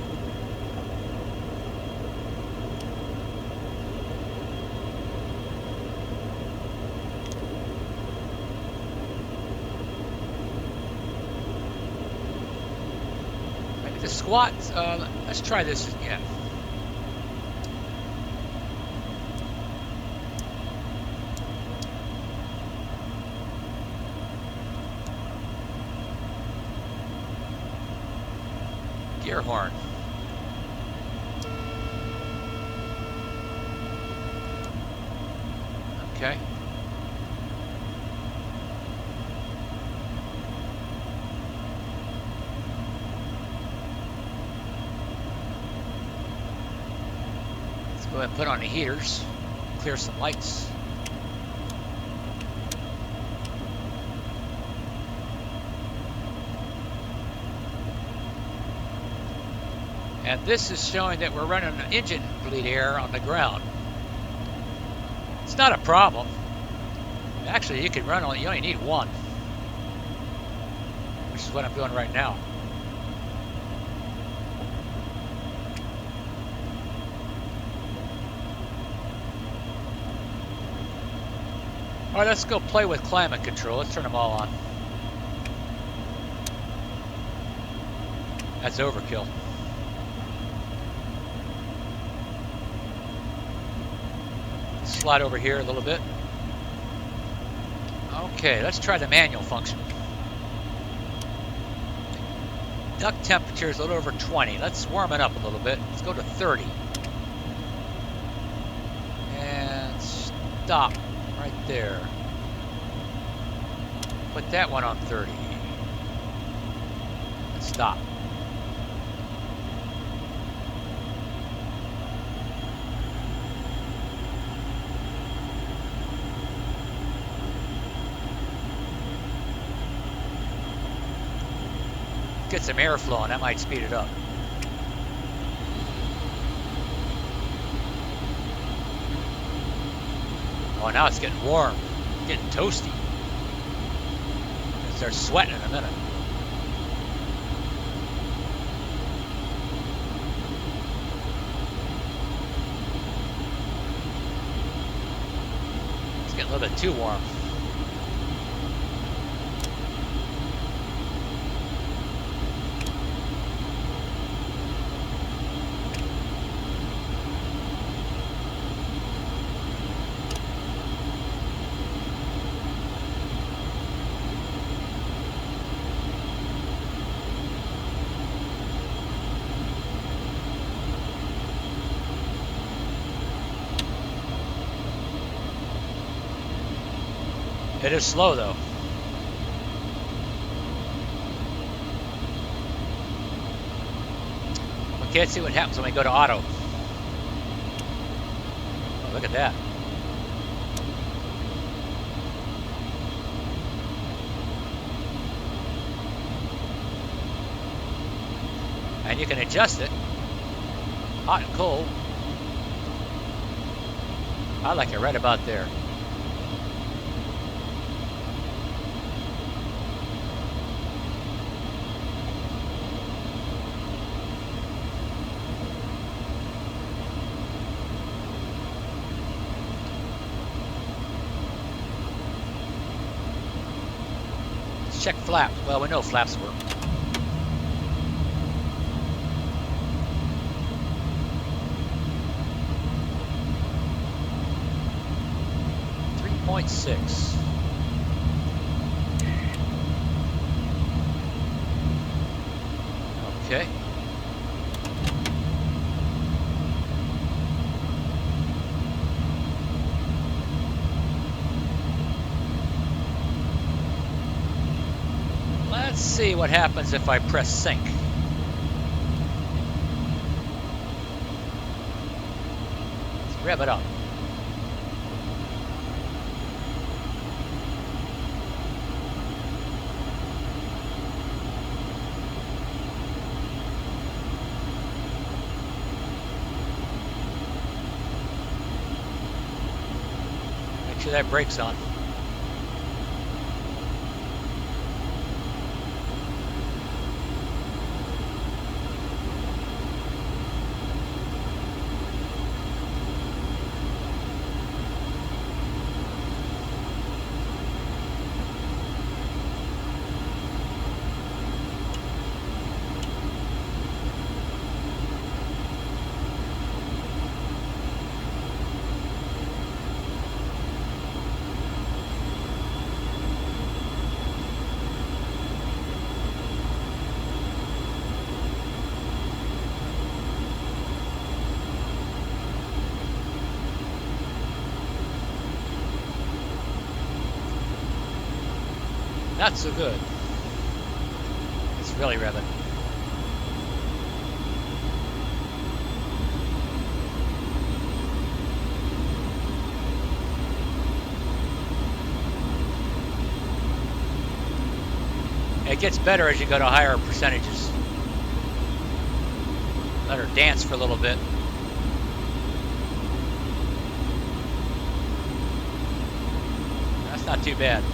Maybe the squat, let's try this again. Gear horn. Okay. Let's go ahead and put on the heaters, clear some lights. And this is showing that we're running an engine bleed air on the ground. It's not a problem. Actually, you can run on, you only need one, which is what I'm doing right now. All right, let's go play with climate control. Let's turn them all on. That's overkill. Slide over here a little bit. Okay, let's try the manual function. Duct temperature is a little over 20. Let's warm it up a little bit. Let's go to 30. And stop right there. Put that one on 30. And stop. Get some airflow and that might speed it up. Oh, now it's getting warm, getting toasty. It'll start sweating in a minute. It's getting a little bit too warm. It is slow though. Okay, let's see what happens when we go to auto. Oh, look at that. And you can adjust it, hot and cold. I like it right about there. Let's check flaps. Well, we know flaps work. .6. Okay. Let's see what happens if I press sync. Let's rev it up. Make sure that brake's on. Not so good. It's really revving. It gets better as you go to higher percentages. Let her dance for a little bit. That's not too bad.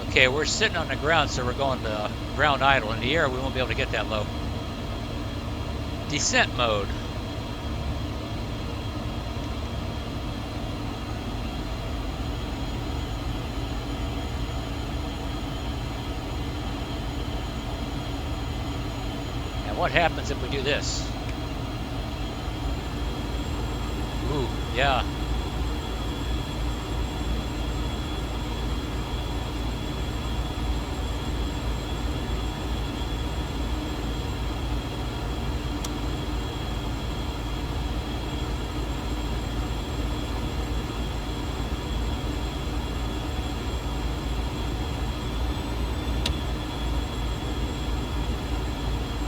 Okay, we're sitting on the ground, so we're going to ground idle. In the air, we won't be able to get that low. Descent mode. And what happens if we do this? Ooh, yeah.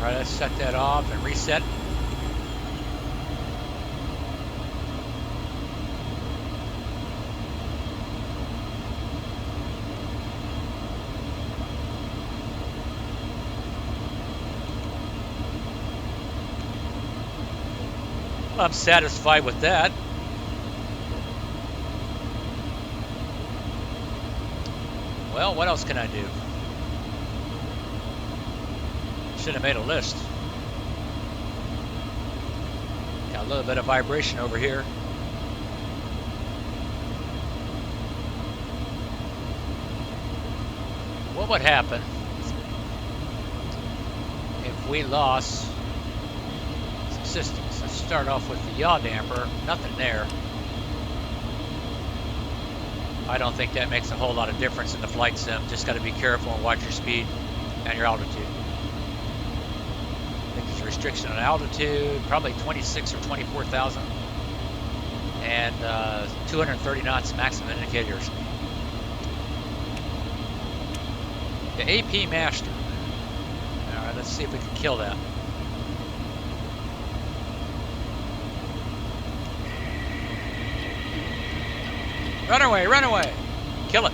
All right, let's shut that off and reset. Well, I'm satisfied with that. Well, what else can I do? Should have made a list. Got a little bit of vibration over here. What would happen if we lost some systems? Let's start off with the yaw damper. Nothing there. I don't think that makes a whole lot of difference in the flight sim. Just got to be careful and watch your speed and your altitude. Restriction on altitude, probably 26 or 24,000, and 230 knots maximum indicator speed. The AP Master. All right, let's see if we can kill that. Run away, run away. Kill it.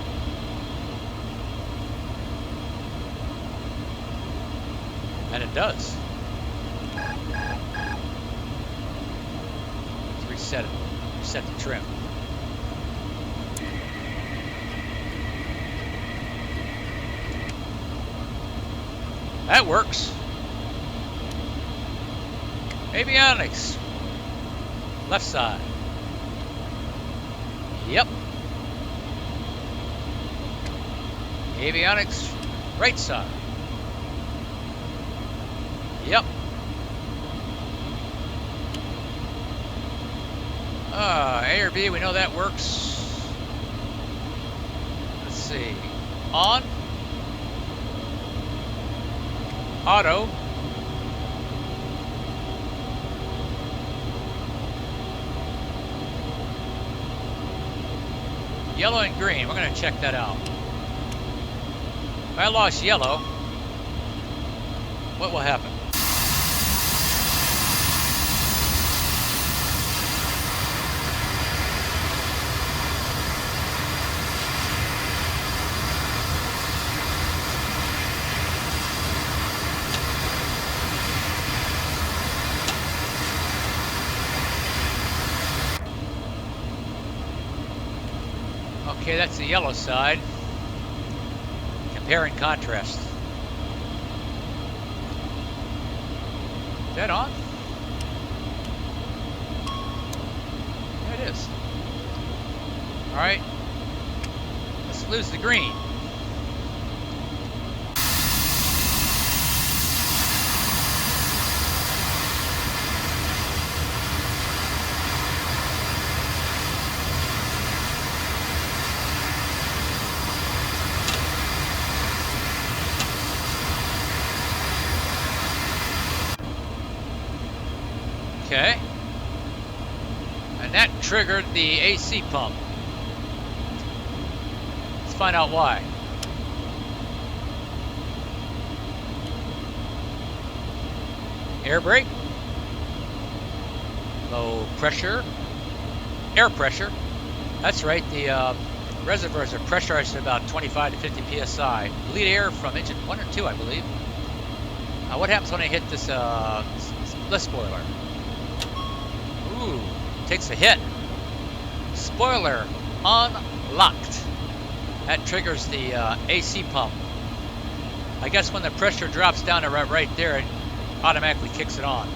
And it does. Let's reset it. Reset the trim. That works. Avionics. Left side. Yep. Avionics. Right side. Yep. A or B, we know that works. Let's see. On. Auto. Yellow and green. We're going to check that out. If I lost yellow, what will happen? Okay, that's the yellow side. Compare and contrast. Is that on? Yeah, it is. All right. Let's lose the green. Okay, and that triggered the AC pump. Let's find out why. Air brake, low pressure, air pressure. That's right, the reservoirs are pressurized at about 25 to 50 psi. Bleed air from engine 1 or 2, I believe. What happens when I hit this lift spoiler? Ooh, takes a hit. Spoiler unlocked. That triggers the AC pump. I guess when the pressure drops down to right there, it automatically kicks it on.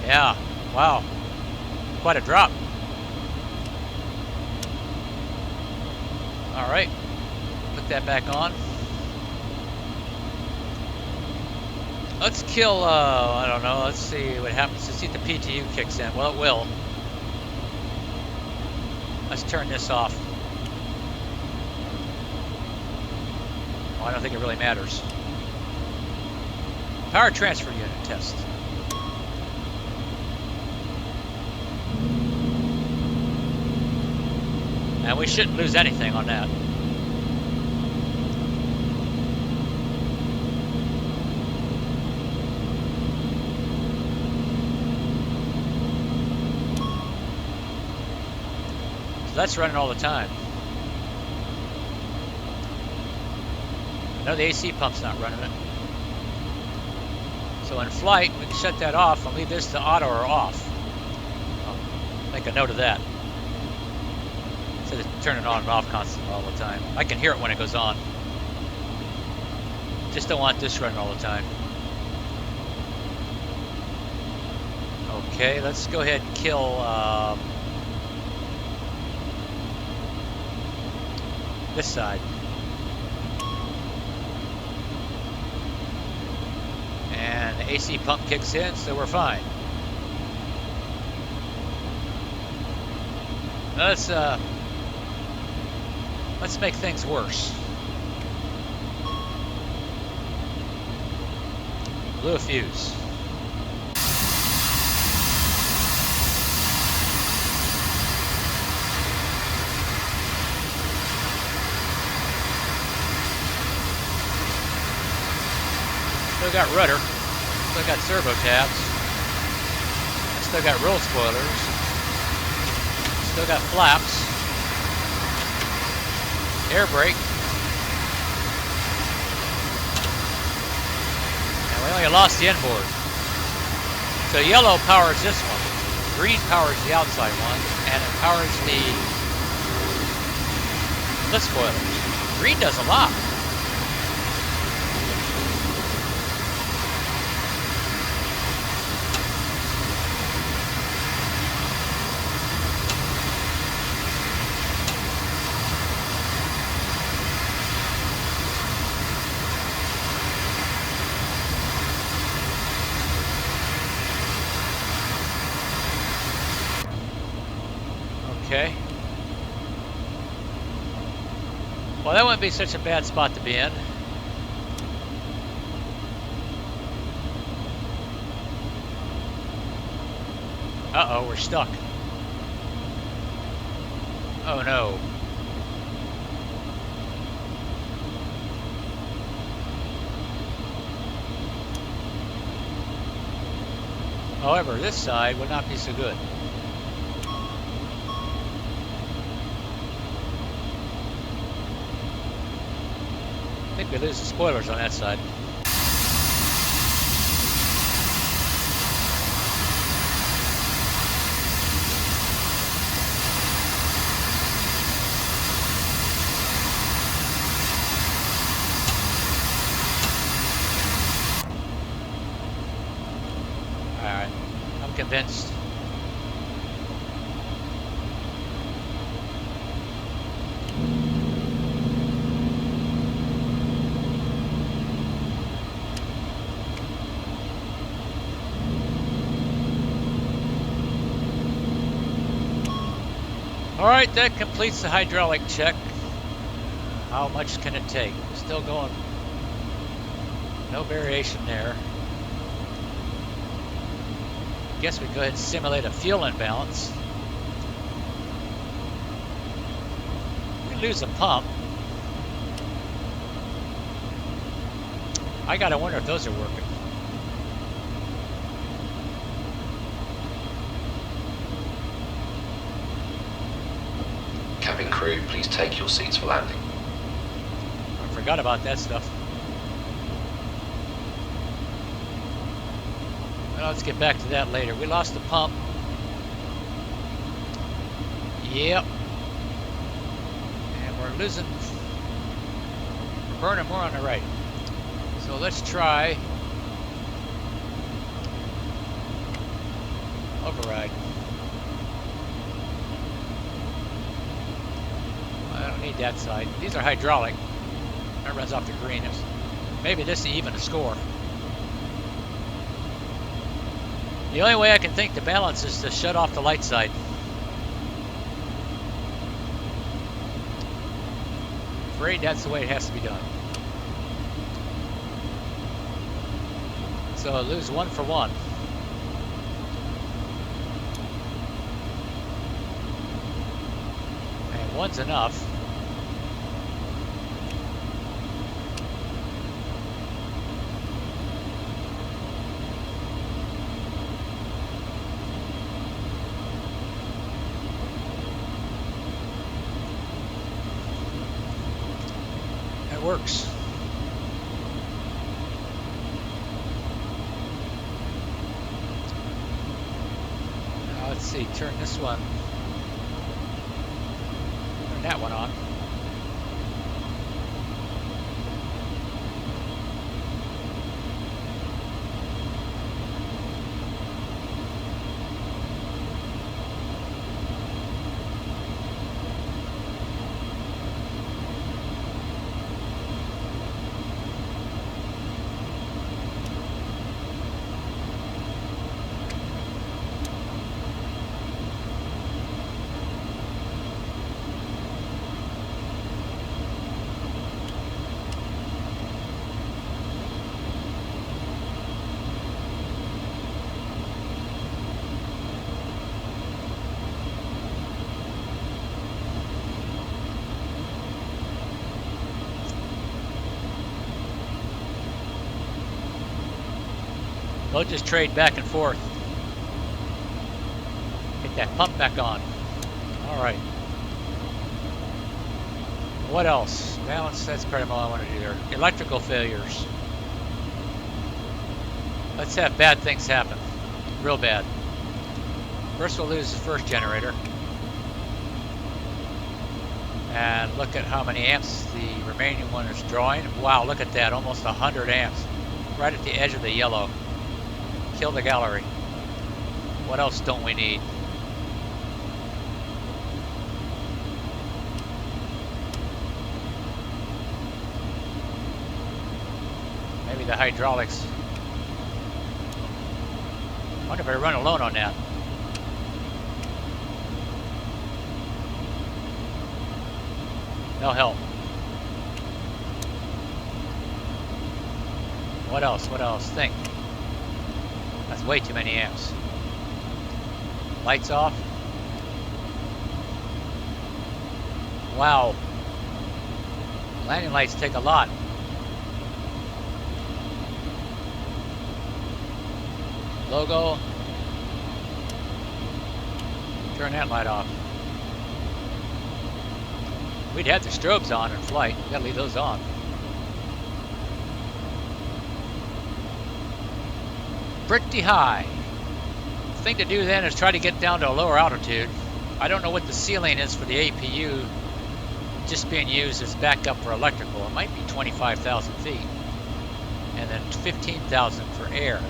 Yeah, wow. Quite a drop. All right, put that back on. Let's kill, I don't know, let's see what happens. Let's see if the PTU kicks in. Well, it will. Let's turn this off. Well, I don't think it really matters. Power transfer unit test. And we shouldn't lose anything on that. That's running all the time. No, the AC pump's not running it. So in flight, we can shut that off and leave this to auto or off. I'll make a note of that. Instead of turning on and off constantly all the time. I can hear it when it goes on. Just don't want this running all the time. Okay, let's go ahead and kill this side. And the AC pump kicks in, so we're fine. Now let's make things worse. Blew a fuse. Still got rudder. Still got servo tabs. I still got roll spoilers. Still got flaps. Air brake. And we only lost the inboard. So yellow powers this one. Green powers the outside one. And it powers the lift spoilers. Green does a lot. Okay. Well, that wouldn't be such a bad spot to be in. Uh-oh, we're stuck. Oh no. However, this side would not be so good. I think we lose the spoilers on that side. Alright, I'm convinced. Alright, that completes the hydraulic check. How much can it take? Still going. No variation there. Guess we can go ahead and simulate a fuel imbalance. We lose a pump. I gotta wonder if those are working.
Cabin crew, please take your seats for landing.
I forgot about that stuff. Well, let's get back to that later. We lost the pump. Yep. And we're losing. We're burning more on the right. So let's try override. I don't need that side. These are hydraulic. That runs off the green. Maybe this is even a score. The only way I can think to balance is to shut off the light side. I'm afraid that's the way it has to be done. So I lose 1 for 1. And 1's enough. That works. Let's see, turn this one, turn that one on. They'll just trade back and forth. Get that pump back on. All right. What else? Balance, that's pretty much all I want to do there. Electrical failures. Let's have bad things happen. Real bad. First we'll lose the first generator. And look at how many amps the remaining one is drawing. Wow, look at that, almost 100 amps. Right at the edge of the yellow. Kill the gallery. What else don't we need? Maybe the hydraulics. I wonder if I run alone on that. They'll help. What else? What else? Think. That's way too many amps. Lights off. Wow. Landing lights take a lot. Logo. Turn that light off. We'd have the strobes on in flight. We gotta leave those on. Pretty high. The thing to do then is try to get down to a lower altitude. I don't know what the ceiling is for the APU just being used as backup for electrical. It might be 25,000 feet. And then 15,000 for air.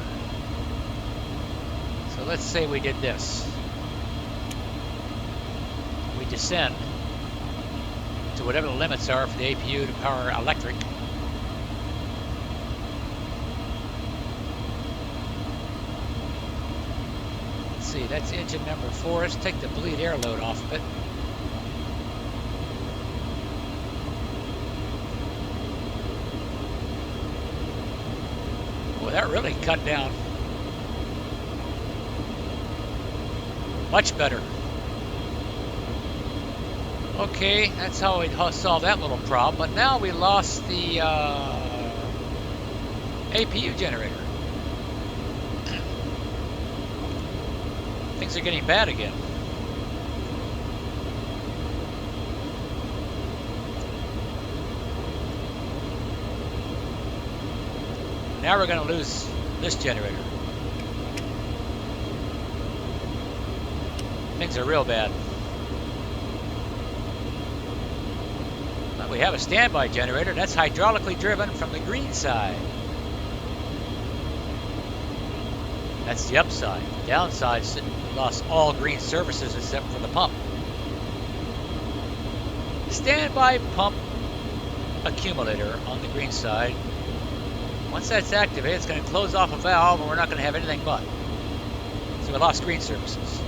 So let's say we did this. We descend to whatever the limits are for the APU to power electric. Let's see, that's engine number 4. Let's take the bleed air load off of it. Boy, that really cut down. Much better. Okay, that's how we solve that little problem. But now we lost the APU generator. Things are getting bad again. Now we're going to lose this generator. Things are real bad. But we have a standby generator that's hydraulically driven from the green side. That's the upside. The downside is that we lost all green services except for the pump. Standby pump accumulator on the green side. Once that's activated, it's going to close off a valve and we're not going to have anything but. So we lost green services.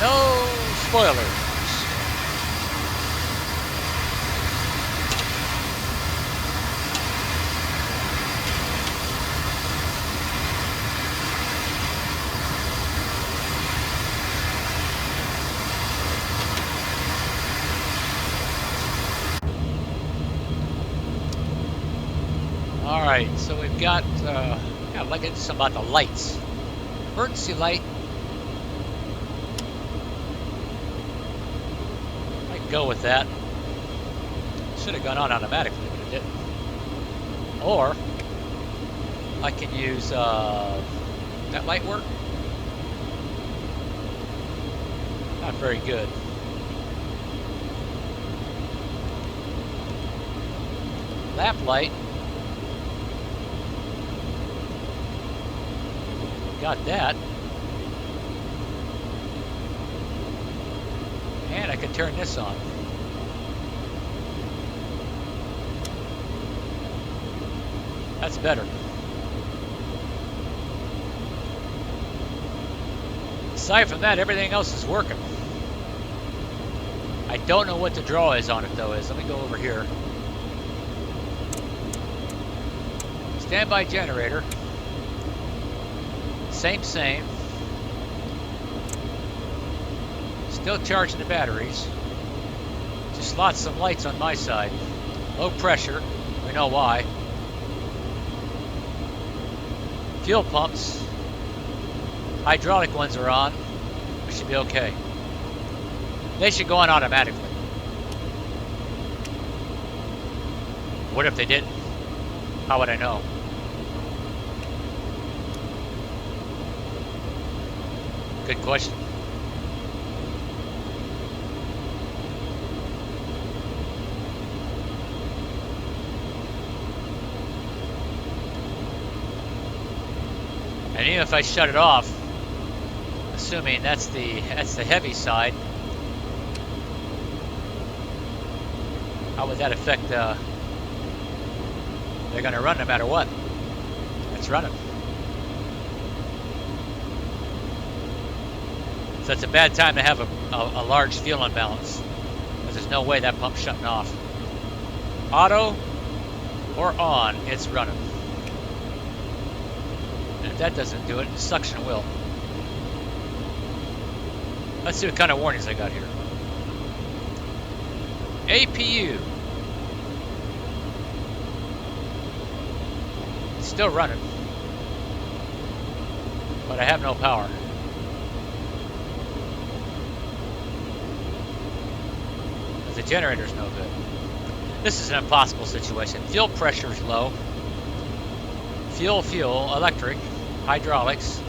No spoilers. All right, so we've got, I'd like to do something about the lights. Emergency light. Go with that. Should have gone on automatically, but it didn't. Or I can use that light work. Not very good. Lap light. Got that. And I can turn this on. That's better. Aside from that, everything else is working. I don't know what the draw is on it though. Let me go over here. Standby generator. Same. Still charging the batteries. Just lost some lights on my side. Low pressure. We know why. Fuel pumps. Hydraulic ones are on. We should be okay. They should go on automatically. What if they didn't? How would I know? Good question. And even if I shut it off, assuming that's the heavy side, how would that affect? They're going to run no matter what. It's running. So it's a bad time to have a large fuel imbalance, because there's no way that pump's shutting off. Auto or on, it's running. And if that doesn't do it, suction will. Let's see what kind of warnings I got here. APU. It's still running, but I have no power. The generator's no good. This is an impossible situation. Fuel pressure is low. Fuel, electric, hydraulics.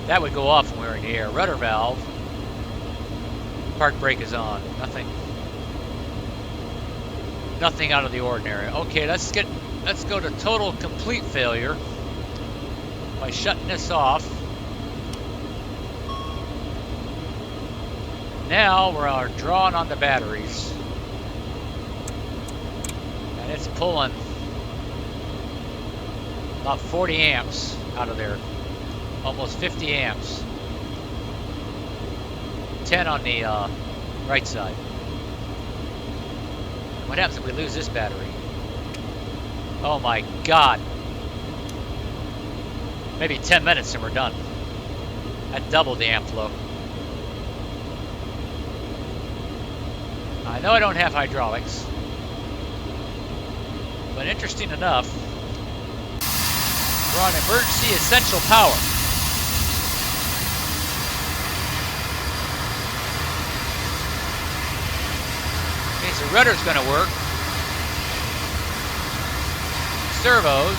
That would go off when we were in the air. Rudder valve. Park brake is on. Nothing out of the ordinary. Okay, let's go to total complete failure by shutting this off. Now we're drawing on the batteries, and it's pulling about 40 amps out of there, almost 50 amps. 10 on the right side. What happens if we lose this battery? Oh my God. Maybe 10 minutes and we're done. That doubled the amp flow. I know I don't have hydraulics, but interesting enough, we're on emergency essential power. Means the rudder's going to work, servos,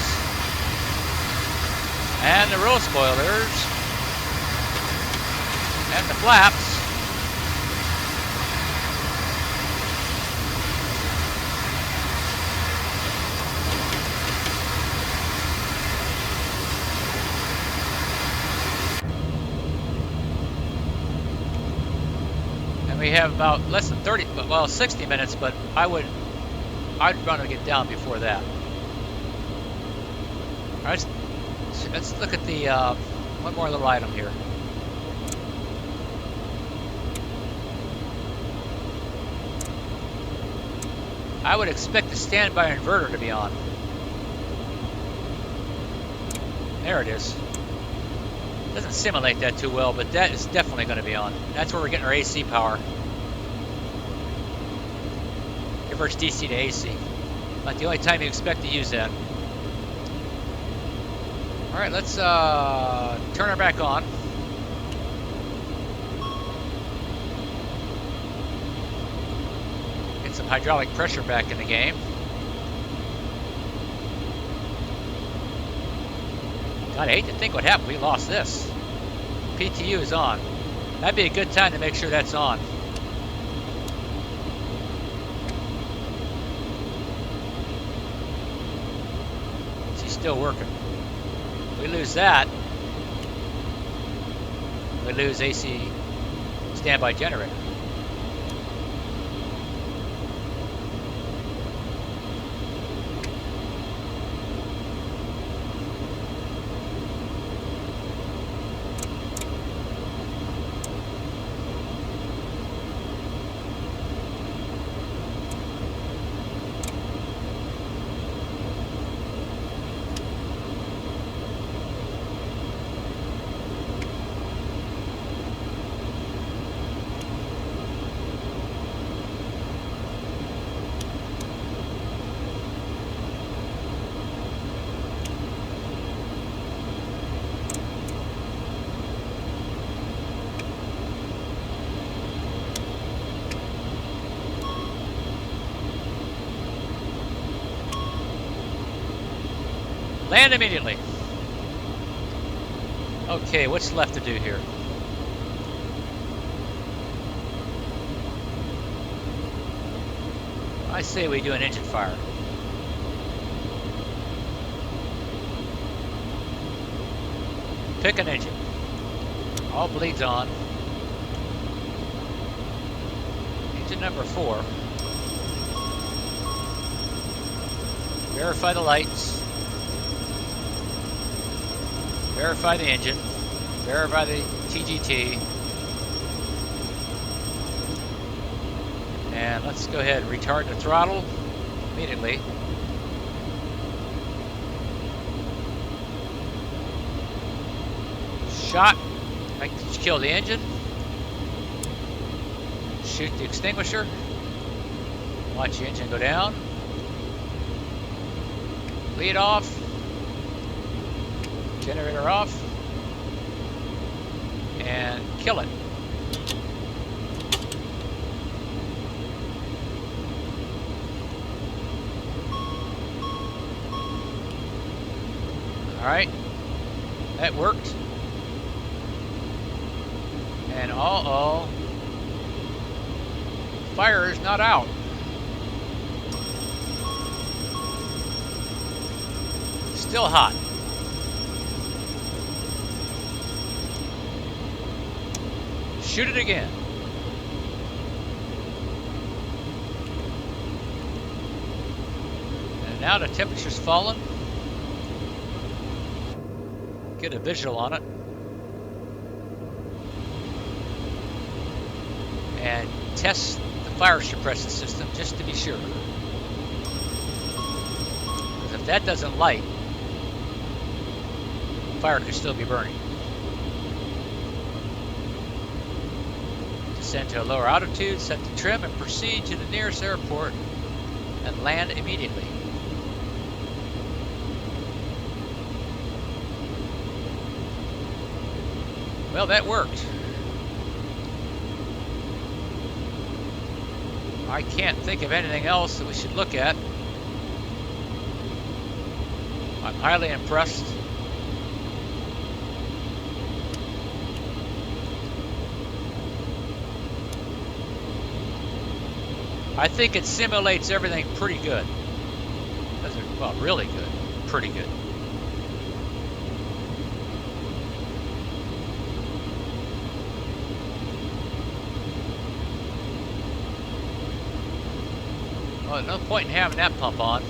and the roll spoilers, and the flaps. We have about less than 30, well, 60 minutes, but I'd run to get down before that. All right, let's look at the one more little item here. I would expect the standby inverter to be on. There it is. Doesn't simulate that too well, but that is definitely going to be on. That's where we're getting our AC power. Converts DC to AC. Not the only time you expect to use that. All right, let's turn her back on. Get some hydraulic pressure back in the game. God, I hate to think what happened. We lost this. PTU is on. That'd be a good time to make sure that's on. She's still working. We lose that. We lose AC standby generator. Land immediately. Okay, what's left to do here? I say we do an engine fire. Pick an engine. All bleeds on. Engine number 4. Verify the lights. Verify the engine. Verify the TGT. And let's go ahead and retard the throttle immediately. Shot. I kill the engine. Shoot the extinguisher. Watch the engine go down. Lead off. Generator off. And kill it. Alright. That worked. And fire is not out. Still hot. Shoot it again. And now the temperature's fallen. Get a visual on it. And test the fire suppression system just to be sure. Because if that doesn't light, fire could still be burning. Descend to a lower altitude, set the trim, and proceed to the nearest airport and land immediately. Well, that worked. I can't think of anything else that we should look at. I'm highly impressed. I think it simulates everything pretty good. Well, really good. Pretty good. Well, no point in having that pump on.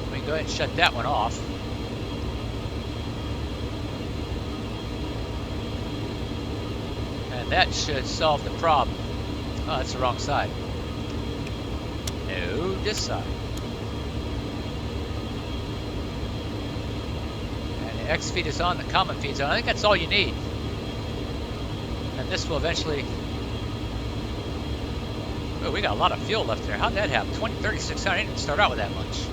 Let me go ahead and shut that one off. And that should solve the problem. Oh, that's the wrong side. No, this side. And the X feed is on, the common feed's on. I think that's all you need. And this will eventually... Oh, we got a lot of fuel left there. How'd that happen? 3600. I didn't start out with that much.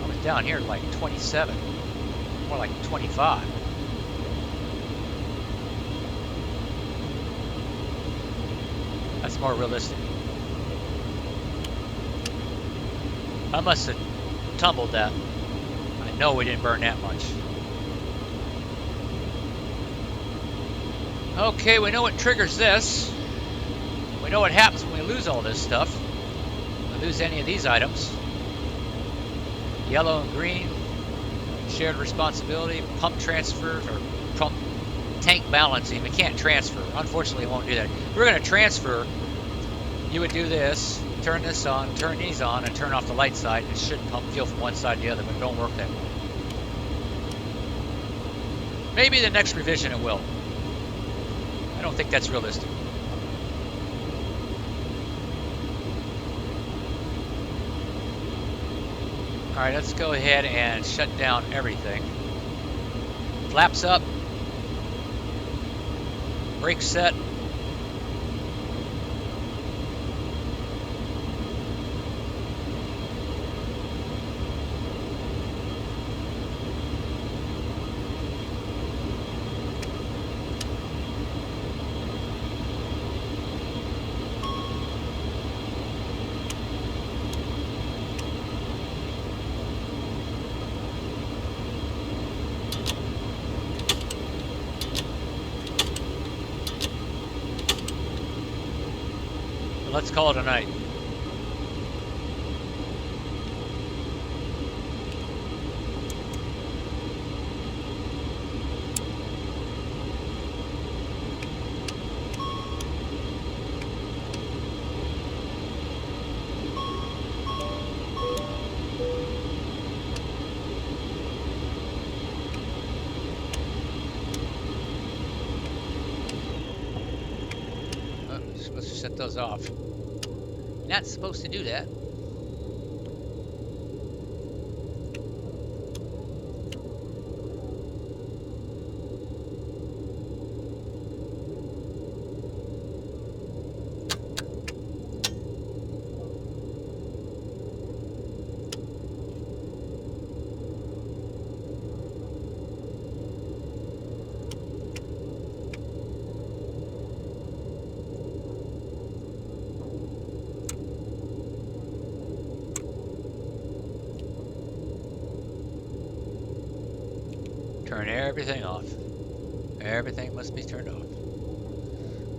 I was down here at like 27. More like 25. That's more realistic. I must have tumbled that. I know we didn't burn that much. Okay, we know what triggers this. We know what happens when we lose all this stuff. We lose any of these items. Yellow and green, shared responsibility, pump transfer, or pump tank balancing. We can't transfer. Unfortunately, we won't do that. If we're going to transfer, you would do this, turn this on, turn these on, and turn off the light side. It should pump fuel from one side to the other, but it don't work that way. Maybe the next revision it will. I don't think that's realistic. All right, let's go ahead and shut down everything. Flaps up. Brakes set. Let's call it a night. Supposed to shut those off. Not supposed to do that. Turn everything off. Everything must be turned off.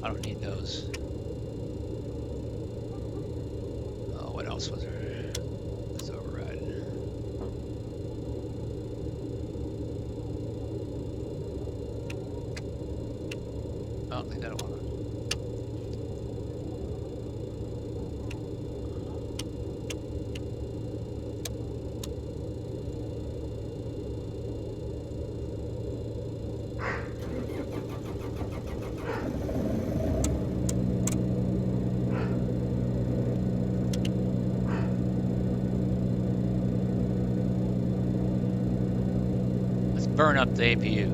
I don't need those. Oh, what else was there? Let's override. I don't think I don't want to. Burn up the APU.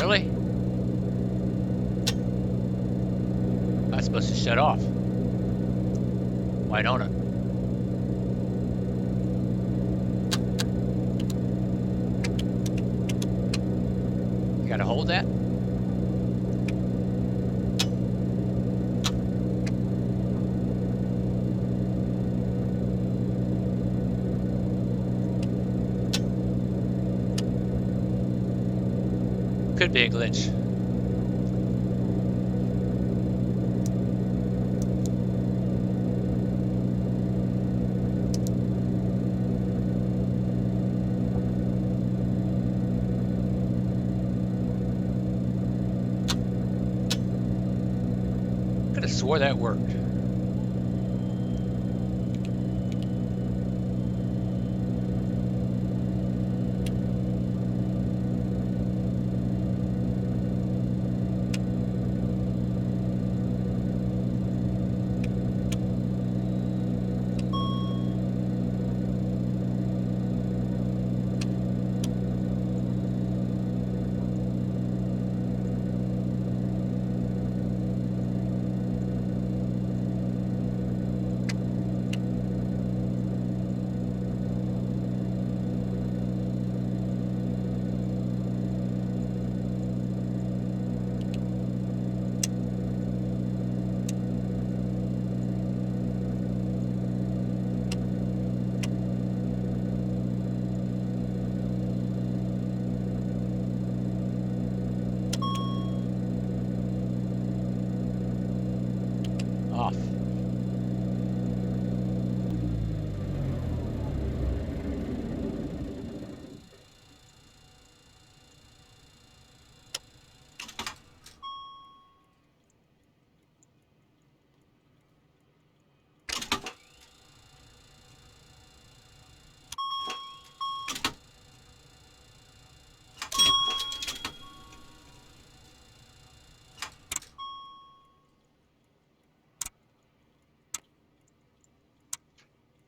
Really? That's supposed to shut off. Why don't it? Gotta hold that. Could be a glitch. Could have swore that worked. Off.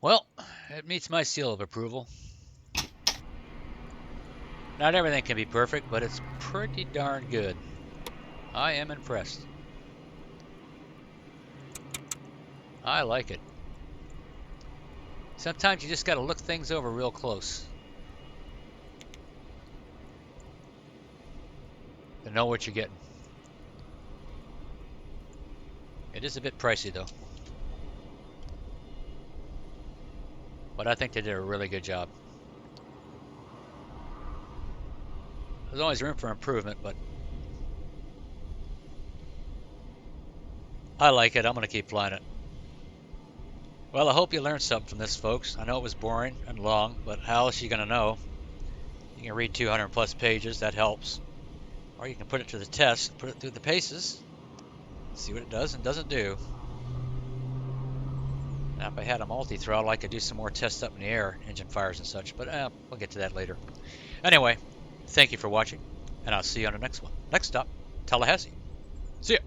Well, it meets my seal of approval. Not everything can be perfect, but it's pretty darn good. I am impressed. I like it. Sometimes you just got to look things over real close to know what you're getting. It is a bit pricey though, but I think they did a really good job. There's always room for improvement, but I like it. I'm going to keep flying it. Well, I hope you learned something from this, folks. I know it was boring and long, but how else are you going to know? You can read 200 plus pages, that helps. Or you can put it to the test, put it through the paces, see what it does and doesn't do. Now, if I had a multi-throttle, I could do some more tests up in the air, engine fires and such, but we'll get to that later. Anyway, thank you for watching, and I'll see you on the next one. Next stop, Tallahassee. See ya.